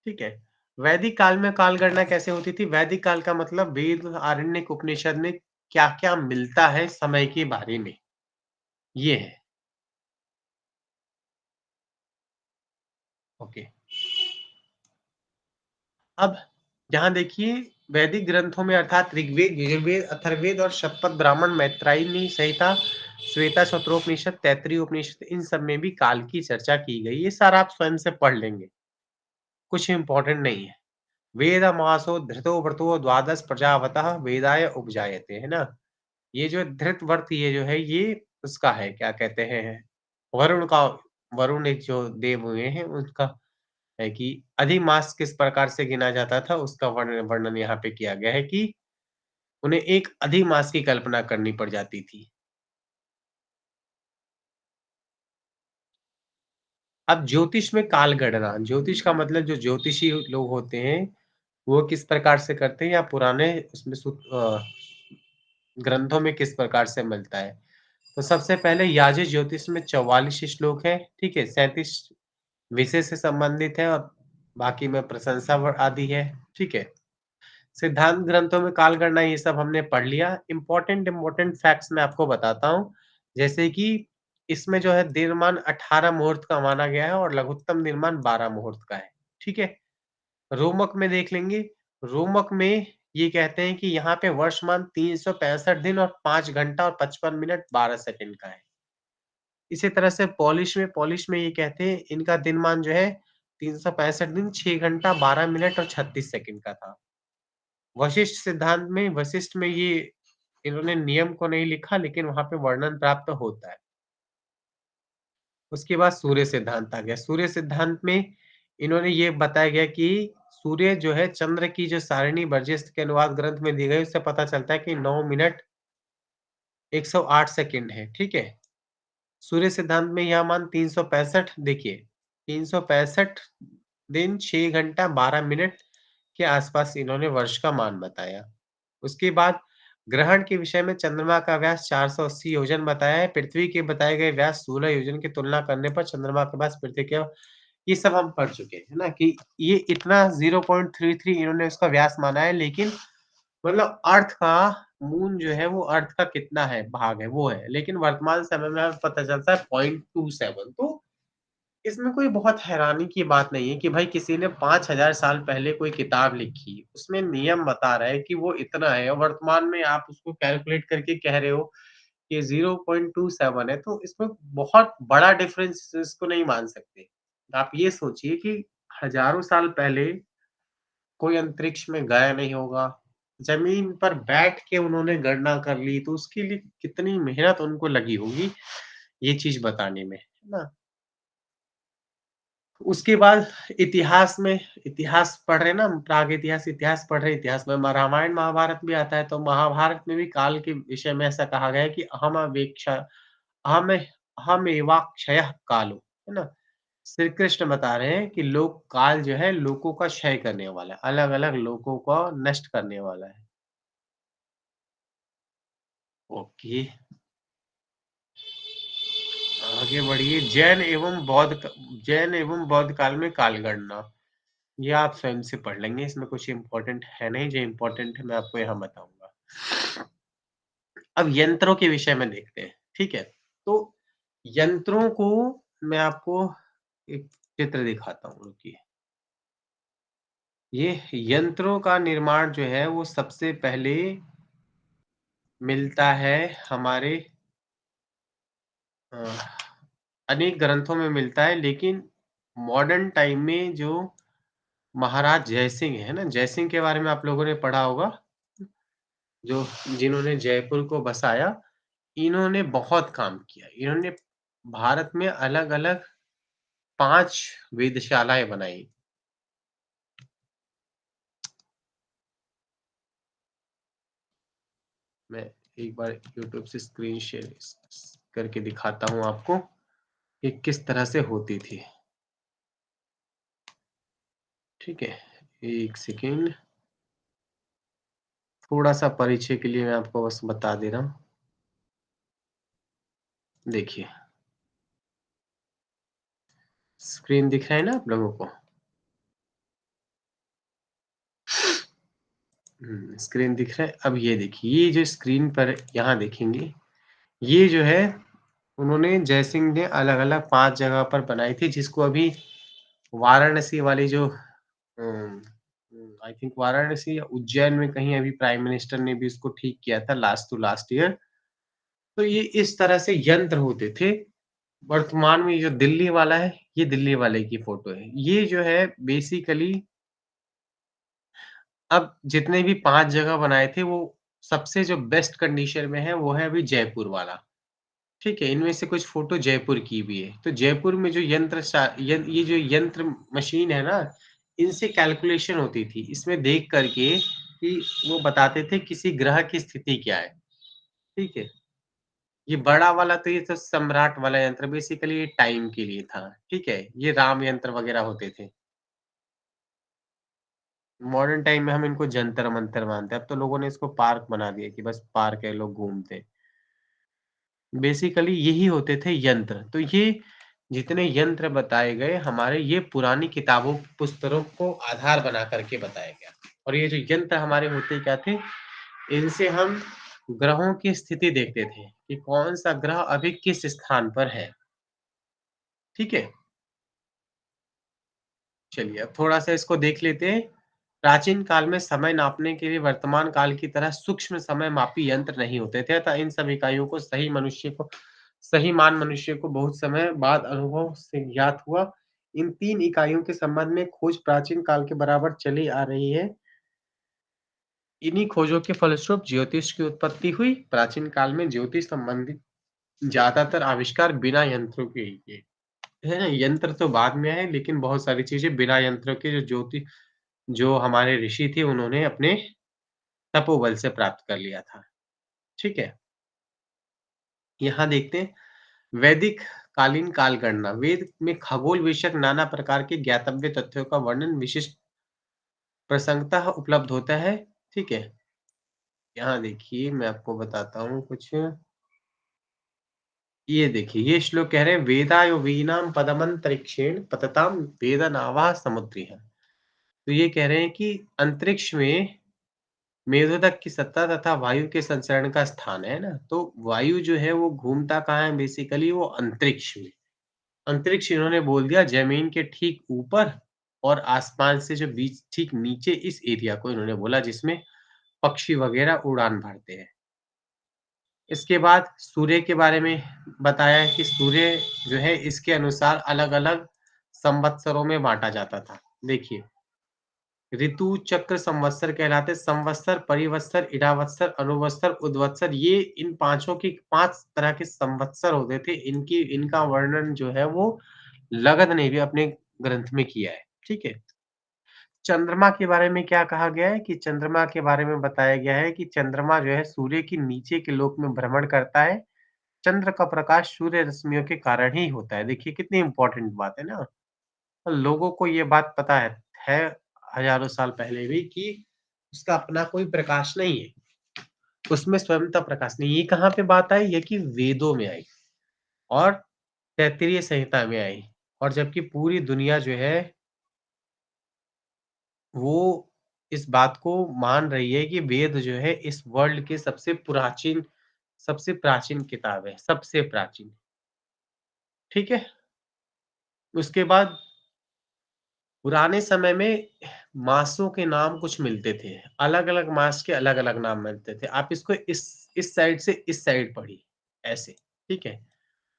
ठीक है? वैदिक काल में कालगणना कैसे होती थी? वैदिक काल का मतलब वेद, आरण्यक, उपनिषद में क्या-क्या मिलता है समय के बारे में, ये है। ओके। अब यहाँ देखिए वैदिक ग्रंथों में अर्थात ऋग्वेद, यजुर्वेद, अथर्ववेद और शतपथ ब्राह्मण, मैत्रेयी संहिता, श्वेता शत्रोपनिषद, तैत्तिरीय उपनिषद इन सब में भी काल की चर्चा की गई। ये सारा आप स्वयं से पढ़ लेंगे, कुछ इम्पोर्टेंट नहीं है। वेदमासो धृतो व्रतो द्वादश प्रजावतः वेदाय उपजायते, है ना? ये जो धृत व्रत ये जो है ये उसका है, क्या कहते हैं, वरुण का, वरुण एक जो देव हुए हैं उनका है कि अधिमास किस प्रकार से गिना जाता था उसका वर्णन यहाँ पे किया गया है कि उन्हें एक अधिमास की कल्पना करनी पड़ जाती थी। अब ज्योतिष में काल गणना, ज्योतिष का मतलब जो ज्योतिषी लोग होते हैं, वो किस प्रकार से करते हैं या पुराने उसमें ग्रंथों में किस प्रकार से मिलता है। तो सबसे पहले याजित ज्योतिष में 44 श्लोक है, ठीक है? 37 विषय से संबंधित है और बाकी में प्रशंसा आदि है, ठीक है? सिद्धांत ग्रंथों में काल गणना ये सब हमने पढ़ लिया। इम्पोर्टेंट इम्पोर्टेंट फैक्ट्स मैं आपको बताता हूँ। जैसे कि इसमें जो है दिनमान 18 मुहूर्त का माना गया है और लघुत्तम दिनमान 12 मुहूर्त का है। ठीक है? रोमक में देख लेंगे। रोमक में ये कहते हैं कि यहाँ पे वर्षमान 365 दिन और 5 घंटा और 55 मिनट 12 सेकंड का है। इसी तरह से पॉलिश में ये कहते हैं इनका दिनमान जो है 365 दिन 6 घंटा 12 मिनट और 36 सेकंड का था। वशिष्ठ सिद्धांत में वशिष्ठ में ये इन्होंने नियम को नहीं लिखा लेकिन वहाँ पे वर्णन प्राप्त होता है। उसके बाद सूर्य सिद्धांत आ गया। सूर्य सिद्धांत में इन्होंने ये बताया गया कि सूर्य जो है चंद्र की जो सारिणी बर्जेस के अनुवाद ग्रंथ में दी गई उससे पता चलता है कि 9 मिनट 108 सेकंड है, ठीक है? सूर्य सिद्धांत में यह मान 365 देखिए 365 दिन 6 घंटा 12 मिनट के आसपास इन्होंने वर्ष का मान बताया। उसके बाद ग्रहण के विषय में चंद्रमा का व्यास 480 योजन बताया है। पृथ्वी के बताए गए व्यास 16 योजन की तुलना करने पर चंद्रमा के व्यास पृथ्वी के, ये सब हम पढ़ चुके हैं, है ना? कि ये इतना 0.33 इन्होंने उसका व्यास माना है लेकिन मतलब अर्थ का मून जो है वो अर्थ का कितना है भाग है वो है, लेकिन वर्तमान समय में हमें पता चलता है 0.27। तो इसमें कोई बहुत हैरानी की बात नहीं है कि भाई किसी ने 5000 साल पहले कोई किताब लिखी, उसमें नियम बता रहा है कि वो इतना है और वर्तमान में आप उसको कैलकुलेट करके कह रहे हो कि 0.27 है, तो इसमें बहुत बड़ा डिफरेंस इसको नहीं मान सकते। आप ये सोचिए कि हज़ारों साल पहले कोई अंतरिक्ष में गया नहीं होगा, ज़मीन पर बैठ के उन्होंने गणना कर ली, तो उसके लिए कितनी मेहनत उनको लगी होगी, ये चीज़ बताने में, है ना? उसके बाद इतिहास पढ़ रहे हैं ना हम, प्राग इतिहास, इतिहास पढ़ रहे हैं, इतिहास में रामायण महाभारत भी आता है, तो महाभारत में भी काल के विषय में ऐसा कहा गया है कि अहम अहमेवाक्षयः कालो, है ना? श्री कृष्ण बता रहे हैं कि लोक काल जो है लोगों का क्षय करने वाला है, अलग-अलग लोगों को नष्ट करने वाला है। ओके, आगे बढ़िए। जैन एवं बौद्ध काल में कालगणना। ये आप स्वयं से पढ़ लेंगे, इसमें कुछ इम्पोर्टेंट है नहीं, जो इम्पोर्टेंट है मैं आपको यहाँ बताऊँगा। अब यंत्रों के विषय में देखते हैं, ठीक है? तो यंत्रों को मैं आपको एक चित्र दिखाता हूँ, रुकिए। ये यंत्रों का निर्माण जो है वो सबसे पहले मिलता है हमारे अ, अनेक ग्रंथों में मिलता है, लेकिन मॉडर्न टाइम में जो महाराज जयसिंह है ना, जयसिंह के बारे में आप लोगों ने पढ़ा होगा, जो जिन्होंने जयपुर को बसाया, इन्होंने बहुत काम किया। इन्होंने भारत में अलग-अलग 5 वेधशालाएँ बनाई। मैं एक बार यूट्यूब से स्क्रीन शेयर करके दिखाता हूँ आपको कि किस तरह से होती थी। ठीक है, 1 सेकंड, थोड़ा-सा परिचय के लिए मैं आपको बस बता दे रहा हूँ। देखिए, स्क्रीन दिख रहा है ना आप लोगों को? स्क्रीन दिख रहा है? अब ये देखिए, ये जो स्क्रीन पर यहाँ देखेंगे, ये जो है उन्होंने जयसिंह ने अलग-अलग 5 जगह पर बनाई थी, जिसको अभी वाराणसी वाली जो आई थिंक वाराणसी या उज्जैन में कहीं अभी प्राइम मिनिस्टर ने भी उसको ठीक किया था लास्ट टू लास्ट ईयर। तो ये इस तरह से यंत्र होते थे। वर्तमान में ये जो दिल्ली वाला है, ये दिल्ली वाले की फ़ोटो है। ये जो है बेसिकली अब जितने भी 5 जगह बनाए थे, वो सबसे जो बेस्ट कंडीशन में है, वो है अभी जयपुर वाला। ठीक है? इनमें से कुछ फ़ोटो जयपुर की भी है। तो जयपुर में जो ये जो यंत्र मशीन है ना, इनसे कैलकुलेशन होती थी। इसमें देख कर के कि वो बताते थे किसी ग्रह की स्थिति क्या है। ठीक है? ये बड़ा वाला तो ये तो सम्राट वाला यंत्र बेसिकली ये टाइम के लिए था। ठीक है? ये राम यंत्र वग़ैरह होते थे। मॉडर्न टाइम में हम इनको जंतर-मंतर मानते हैं। अब तो लोगों ने इसको पार्क बना दिया कि बस पार्क है, लोग घूमते हैं। बेसिकली यही होते थे यंत्र। तो ये जितने यंत्र बताए गए हमारे ये पुरानी किताबों, पुस्तकों को आधार बना करके बताया गया। और ये जो यंत्र हमारे होते क्या थे, इनसे हम ग्रहों की स्थिति देखते थे कि कौन-सा ग्रह अभी किस स्थान पर है। ठीक है? चलिए अब थोड़ा-सा इसको देख लेते हैं। प्राचीन काल में समय नापने के लिए वर्तमान काल की तरह सूक्ष्म समय मापी यंत्र नहीं होते थे, अतः इन सब इकाइयों को सही मान मनुष्य को बहुत समय बाद अनुभव से ज्ञात हुआ। इन 3 इकाइयों के संबंध में खोज प्राचीन काल के बराबर चली आ रही है। इन्हीं खोजों के फलस्वरूप ज्योतिष की उत्पत्ति हुई। प्राचीन काल में ज्योतिष संबंधित ज्यादातर आविष्कार बिना यंत्रों के ही किए। है ना? यंत्र तो बाद में आए, लेकिन बहुत सारी चीजें बिना यंत्रों के जो हमारे ऋषि थे उन्होंने अपने तपोबल से प्राप्त कर लिया था। ठीक है? यहाँ देखते हैं वैदिक कालीन काल गणना। वेद में खगोल विषयक नाना प्रकार के ज्ञातव्य तथ्यों का वर्णन विशिष्ट प्रसंगतः उपलब्ध होता है। ठीक है? यहाँ देखिए मैं आपको बताता हूँ कुछ। ये देखिए, ये श्लोक कह रहे हैं वेदायो वीणाम पदमंतरिक्षेण पतताम वेदनावा समुद्रिः। तो ये कह रहे हैं कि अंतरिक्ष में मेरुदक की सत्ता तथा वायु के संचरण का स्थान है ना, तो वायु जो है वो घूमता कहाँ है बेसिकली वो अंतरिक्ष में। अंतरिक्ष इन्होंने बोल दिया ज़मीन के ठीक ऊपर और आसमान से जो बीच ठीक नीचे इस एरिया को इन्होंने बोला जिसमें पक्षी वगैरह उड़ान भरते हैं। इसके बाद सूर्य के बारे में बताया कि सूर्य जो है इसके अनुसार अलग-अलग संवत्सरों में बाँटा जाता था। देखिए ऋतु चक्र संवत्सर कहलाते संवत्सर, परिवत्सर, इडावत्सर, अनुवत्सर, उद्वत्सर ये इन पाँचों की 5 तरह के संवत्सर होते थे। इनका वर्णन जो है वो लगध ने भी अपने ग्रंथ में किया है। ठीक है? चंद्रमा के बारे में क्या कहा गया है कि चंद्रमा के बारे में बताया गया है कि चंद्रमा जो है सूर्य के नीचे के लोक में भ्रमण करता है। चंद्र का प्रकाश सूर्य रश्मियों के कारण ही होता है। देखिए कितनी इम्पोर्टेंट बात है ना? लोगों को ये बात पता है हज़ारों साल पहले भी कि उसका अपना कोई प्रकाश नहीं है, उसमें स्वयं का प्रकाश नहीं है। ये कहाँ पे बात आई? ये कि वेदों में आई और तैत्तिरीय संहिता में आई और जबकि पूरी दुनिया जो है वो इस बात को मान रही है कि वेद जो है इस वर्ल्ड के सबसे प्राचीन किताब है, सबसे प्राचीन। ठीक है? उसके बाद पुराने समय में मासों के नाम कुछ मिलते थे, अलग-अलग मास के अलग-अलग नाम मिलते थे। आप इसको इस साइड से इस साइड पढ़िए, ऐसे, ठीक है?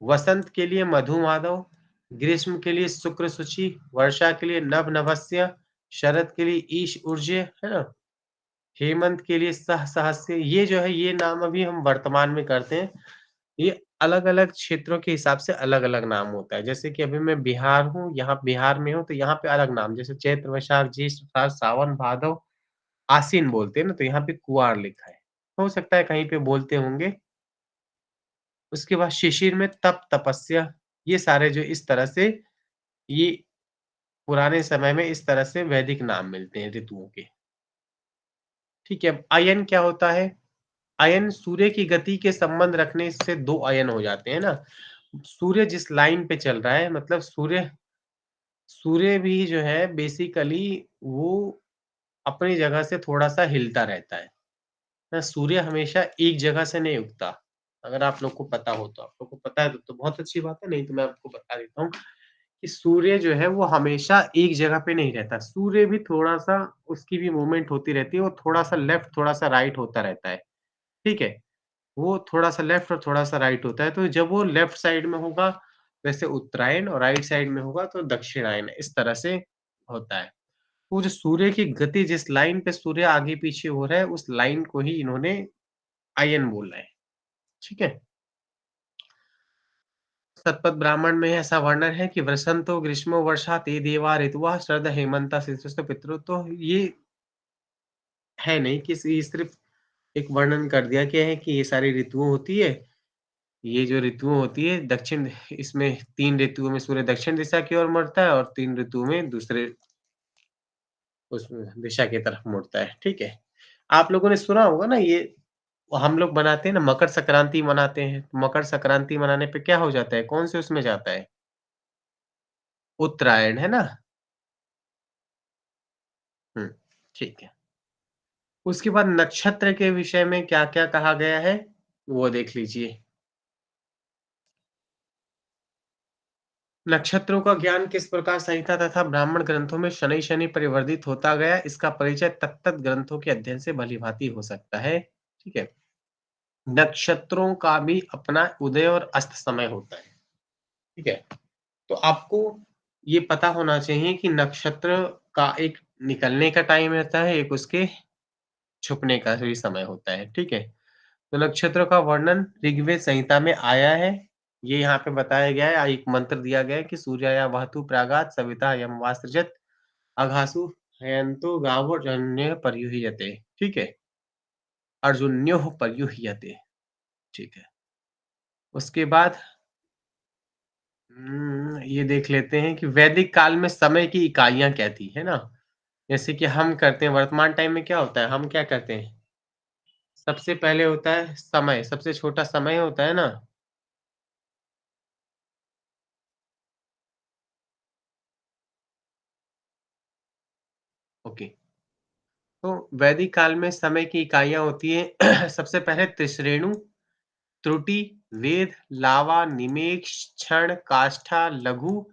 वसंत के लिए मधुमाधव, ग्रीष्म के लिए शुक्र शुचि, वर्षा के लिए नभ नभस्य, शरद के लिए ईश ऊर्जे, है ना? हेमंत के लिए सहसहस्य, ये जो है ये नाम अभी हम वर्तमान में करते हैं। ये अलग-अलग क्षेत्रों के हिसाब से अलग-अलग नाम होता है। जैसे कि अभी मैं बिहार हूँ, यहाँ बिहार में हूँ, तो यहाँ पे अलग नाम, जैसे चैत्र, वैशाख, ज्येष्ठ, आषाढ़, सावन, भादव, आसीन बोलते हैं ना, तो यहाँ पे कुआर लिखा है। हो सकता है कहीं पे बोलते होंगे। उसके बाद शिशिर में तप, तपस्या, ये सारे जो इस तरह से ये पुराने समय में इस तरह से वैदिक नाम मिलते हैं ऋतुओं के। ठीक है, अब अयन क्या होता है? अयन सूर्य की गति के संबंध रखने से 2 अयन हो जाते हैं ना। सूर्य जिस लाइन पे चल रहा है, मतलब सूर्य सूर्य भी जो है बेसिकली वो अपनी जगह से थोड़ा-सा हिलता रहता है। सूर्य हमेशा एक जगह से नहीं उगता। अगर आप लोग को पता हो तो, आप लोग को पता है तो बहुत अच्छी बात है, नहीं तो मैं आपको बता देता हूँ कि सूर्य जो है वो हमेशा एक जगह पे नहीं रहता। सूर्य भी थोड़ा-सा, उसकी भी मूवमेंट होती रहती है, वो थोड़ा-सा लेफ्ट, थोड़ा-सा राइट होता रहता है। ठीक है? वो थोड़ा-सा लेफ्ट और थोड़ा-सा राइट होता है, तो जब वो लेफ्ट साइड में होगा, वैसे उत्तरायण, और राइट साइड में होगा तो दक्षिणायन, इस तरह से होता है। वो जो सूर्य की गति, जिस लाइन पे सूर्य आगे-पीछे हो रहा है, उस लाइन को ही इन्होंने अयन बोला है। ठीक है? शतपथ ब्राह्मण में ऐसा वर्णन है कि वसंतो ग्रीष्मो वर्षा ते देवा ऋतवः शरद हेमंता शीतोष्ण पितरौ, तो ये है नहीं कि ये सिर्फ़ एक वर्णन कर दिया गया है कि ये सारी ऋतुएँ होती है। ये जो ऋतुएँ होती है दक्षिण, इसमें 3 ऋतुओं में सूर्य दक्षिण दिशा की ओर मुड़ता है और 3 ऋतुओं में दूसरे उस दिशा की तरफ मुड़ता है, ठीक है? आप लोगों ने सुना होगा ना ये, हम लोग बनाते हैं ना, मकर संक्रांति मनाते हैं। मकर संक्रांति मनाने पे क्या हो जाता है? कौन से उसमें जाता है? उत्तरायण, है ना? हुँ, ठीक है। उसके बाद नक्षत्र के विषय में क्या-क्या कहा गया है, वो देख लीजिए। नक्षत्रों का ज्ञान किस प्रकार संहिता तथा ब्राह्मण ग्रंथों में शनैः-शनि परिवर्धित होता गया, इसका परिचय तत्त ग्रंथों के अध्ययन से भली-भाँति हो सकता है। ठीक है? नक्षत्रों का भी अपना उदय और अस्त समय होता है। ठीक है? तो आपको ये पता होना चाहिए कि नक्षत्र का एक निकलने का टाइम रहता है, एक उसके छुपने का भी समय होता है। ठीक है? तो नक्षत्रों का वर्णन ऋग्वेद संहिता में आया है। ये यहाँ पे बताया गया है, एक मंत्र दिया गया है कि सूर्याय वहतु प्रागात् सविता यं वा सृजत् अघासु हयन्तो गावोर्जन्यः पर्युह्यते। ठीक है? अर्जुन्योः पर्युह्यते। ठीक है? उसके बाद ये देख लेते हैं कि वैदिक काल में समय की इकाइयाँ क्या थी, है ना? जैसे कि हम करते हैं वर्तमान टाइम में क्या होता है, हम क्या करते हैं? सबसे पहले होता है समय, सबसे छोटा समय होता है ना? ओके। तो वैदिक काल में समय की इकाइयाँ होती हैं सबसे पहले त्रिश्रेणु, त्रुटि, वेद, लावा, निमेष, क्षण, काष्ठा, लघु।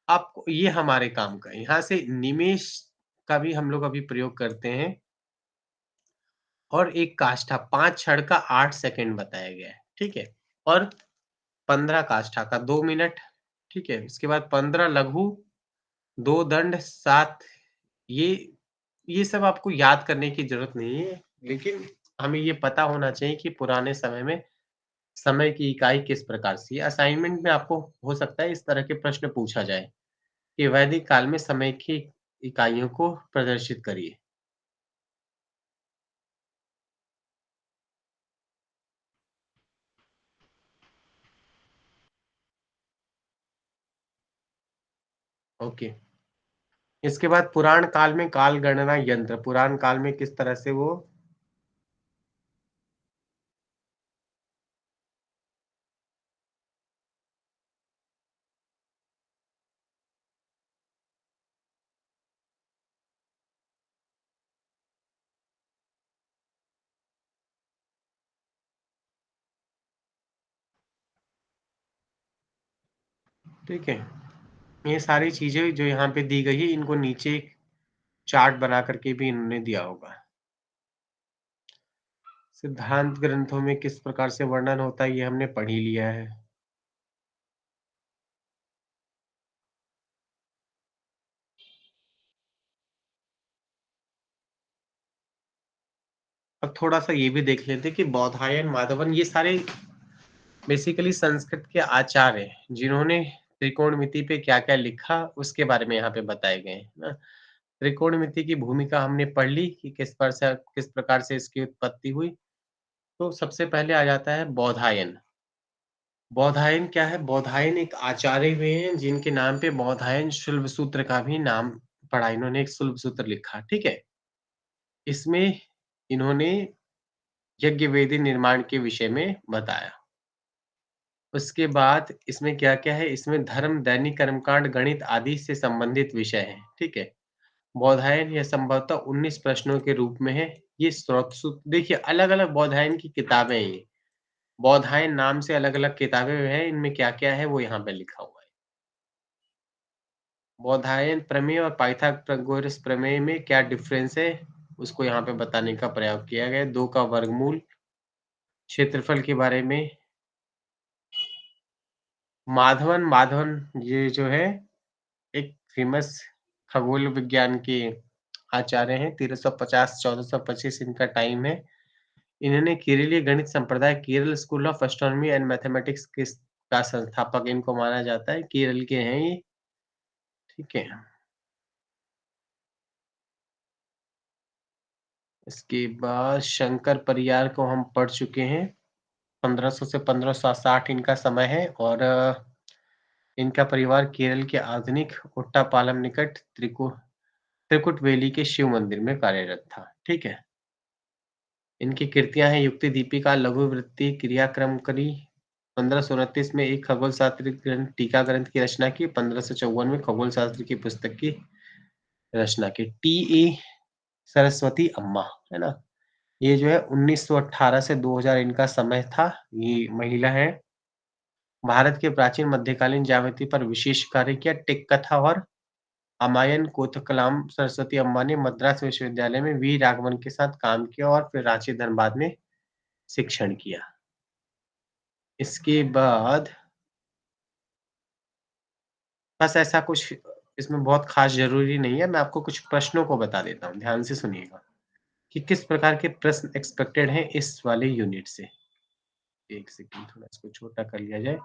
आपको ये हमारे काम का है। यहाँ से निमेष का भी हम लोग अभी प्रयोग करते हैं, और एक काष्ठा 5 क्षण का 8 सेकंड बताया गया है, ठीक है? और 15 काष्ठा का 2 मिनट, ठीक है? इसके बाद 15 लघु, 2 दंड, 7, ये ये सब आपको याद करने की ज़रूरत नहीं है, लेकिन हमें ये पता होना चाहिए कि पुराने समय में समय की इकाई किस प्रकार से, असाइनमेंट में आपको हो सकता है इस तरह के प्रश्न पूछा जाए कि वैदिक काल में समय की इकाइयों को प्रदर्शित करिए। ओके। इसके बाद पुराण काल में काल गणना यंत्र, पुराण काल में किस तरह से वो ठीक है? ये सारी चीज़ें जो यहाँ पे दी गई है, इनको नीचे एक चार्ट बना कर के भी इन्होंने दिया होगा। सिद्धांत ग्रंथों में किस प्रकार से वर्णन होता है, ये हमने पढ़ ही लिया है। अब थोड़ा-सा ये भी देख लेते हैं कि बौधायन, माधवन ये सारे बेसिकली संस्कृत के आचार्य हैं, जिन्होंने त्रिकोणमिति पे क्या-क्या लिखा, उसके बारे में यहाँ पे बताए गए हैं, है ना? त्रिकोणमिति की भूमिका हमने पढ़ ली कि किस प्रकार से इसकी उत्पत्ति हुई। तो सबसे पहले आ जाता है बौधायन। बौधायन क्या है? बौधायन एक आचार्य हुए हैं, जिनके नाम पे बौधायन शुल्ब सूत्र का भी नाम पड़ा। इन्होंने एक शुल्ब सूत्र लिखा, ठीक है? इसमें इन्होंने यज्ञ वेदी निर्माण के विषय में बताया। उसके बाद इसमें क्या-क्या है? इसमें धर्म, दैनिक कर्मकांड, गणित आदि से संबंधित विषय हैं, ठीक है? बौधायन यह संभवतः 19 प्रश्नों के रूप में है। ये स्रोत सूत्र देखिए अलग-अलग बौधायन की किताबें हैं ये। बौधायन नाम से अलग-अलग किताबें हैं, इनमें क्या-क्या है वो यहाँ पे लिखा हुआ है। बौधायन प्रमेय और पाइथागोरस प्रमेय में क्या डिफरेंस है? उसको यहाँ पे बताने का प्रयास किया गया है। 2 का वर्गमूल, क्षेत्रफल के बारे में माधवन ये जो है एक फेमस खगोल विज्ञान के आचार्य हैं, 1350-1425 इनका टाइम है। इन्होंने केरलीय गणित संप्रदाय Kerala school of astronomy and mathematics का संस्थापक इनको माना जाता है, केरल के हैं ये, ठीक है। इसके बाद शंकर परियार को हम पढ़ चुके हैं, 1500 से 1560 इनका समय है और इनका परिवार केरल के आधुनिक ओट्टापालम निकट त्रिकुट वैली के शिव मंदिर में कार्यरत था, ठीक है। इनकी कृतियाँ हैं युक्ति दीपिका, लघु वृत्ति, क्रियाक्रमकरी। 1529 में एक खगोल शास्त्र ग्रंथ टीका ग्रंथ की रचना की, 1554 में खगोल शास्त्र की पुस्तक की रचना की। टी.ए. सरस्वती अम्मा, है ना? ये जो है 1918 से 2000 इनका समय था, ये महिला है। भारत के प्राचीन मध्यकालीन ज्यामिति पर विशेष कार्य किया, टिक कथा और अमायन कोथकलाम। सरस्वती अम्मा ने मद्रास विश्वविद्यालय में वी राघवन के साथ काम किया और फिर रांची धनबाद में शिक्षण किया। इसके बाद बस ऐसा कुछ इसमें बहुत ख़ास ज़रूरी नहीं है, मैं आपको कुछ प्रश्नों को बता देता हूँ, ध्यान से सुनिएगा, कि किस प्रकार के प्रश्न एक्सपेक्टेड हैं इस वाले यूनिट से। 1 सेकंड थोड़ा इसको छोटा कर लिया जाए।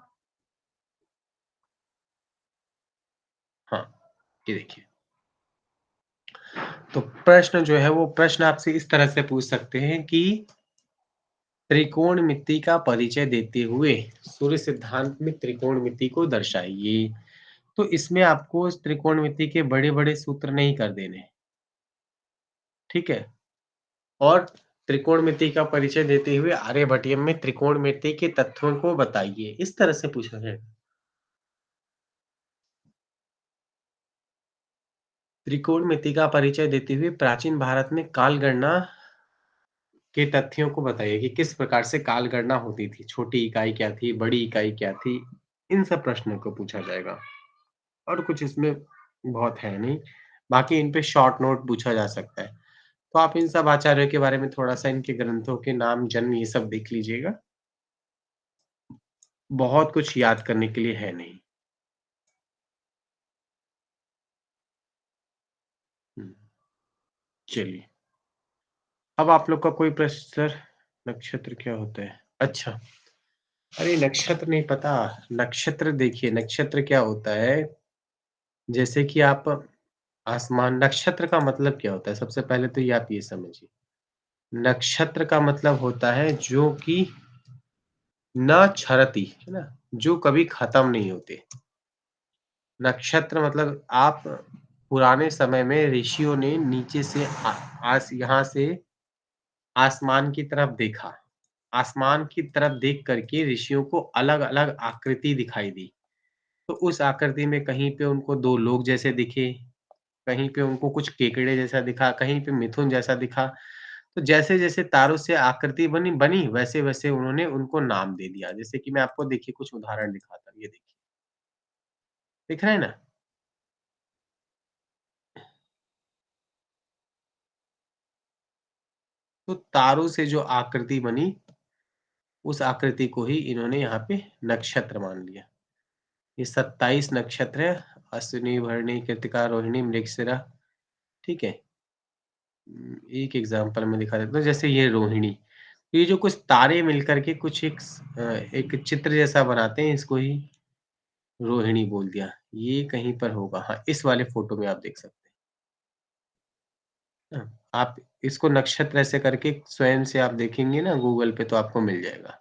हाँ, ये देखिए। तो प्रश्न जो है वो प्रश्न आपसे इस तरह से पूछ सकते हैं कि त्रिकोणमिति का परिचय देते हुए सूर्य सिद्धांत में त्रिकोणमिति को दर्शाइए। तो इसमें आपको इस त्रिकोणमिति के बड़े-बड़े सूत्र नहीं कर देने, ठीक है? और त्रिकोणमिति का परिचय देते हुए आर्यभट्टियम में त्रिकोणमिति के तत्वों को बताइए, इस तरह से पूछा जाएगा। त्रिकोणमिति का परिचय देते हुए प्राचीन भारत में काल गणना के तथ्यों को बताइए कि किस प्रकार से काल गणना होती थी, छोटी इकाई क्या थी, बड़ी इकाई क्या थी, इन सब प्रश्नों को पूछा जाएगा। और कुछ इसमें बहुत है नहीं, बाकी इन पे शॉर्ट नोट पूछा जा सकता है। तो आप इन सब आचार्यों के बारे में थोड़ा-सा इनके ग्रंथों के नाम, जन्म ये सब देख लीजिएगा। बहुत कुछ याद करने के लिए है नहीं। हुँ, चलिए। अब आप लोग का कोई प्रश्न सर? नक्षत्र क्या होता है? अच्छा, अरे नक्षत्र नहीं पता? नक्षत्र देखिए, नक्षत्र क्या होता है, जैसे कि आप आसमान नक्षत्र का मतलब क्या होता है? सबसे पहले तो ये आप ये समझिए। नक्षत्र का मतलब होता है जो कि न क्षरति, है ना? जो कभी खत्म नहीं होते। नक्षत्र मतलब आप पुराने समय में ऋषियों ने नीचे से यहाँ से आसमान की तरफ देखा। आसमान की तरफ देख कर के ऋषियों को अलग-अलग आकृति दिखाई दी। तो उस आकृति में कहीं पे उनको 2 लोग जैसे दिखे, कहीं पे उनको कुछ केकड़े जैसा दिखा, कहीं पे मिथुन जैसा दिखा। तो जैसे-जैसे तारों से आकृति बनी बनी, वैसे-वैसे उन्होंने उनको नाम दे दिया। जैसे कि मैं आपको देखिए कुछ उदाहरण दिखाता हूँ, ये देखिए। दिख रहा है ना? तो तारों से जो आकृति बनी, उस आकृति को ही इन्होंने यहाँ पे नक्षत्र मान लिया। ये 27 नक्षत्र है, अश्विनी, भरणी, कृत्तिका, रोहिणी, मृगशिरा, ठीक है? एक एग्ज़ाम्पल मैं दिखा देता हूँ, जैसे ये रोहिणी, ये जो कुछ तारे मिलकर के कुछ एक चित्र जैसा बनाते हैं, इसको ही रोहिणी बोल दिया। ये कहीं पर होगा, हाँ, इस वाले फ़ोटो में आप देख सकते हैं। हाँ, आप इसको नक्षत्र ऐसे करके स्वयं से आप देखेंगे ना गूगल पे तो आपको मिल जाएगा।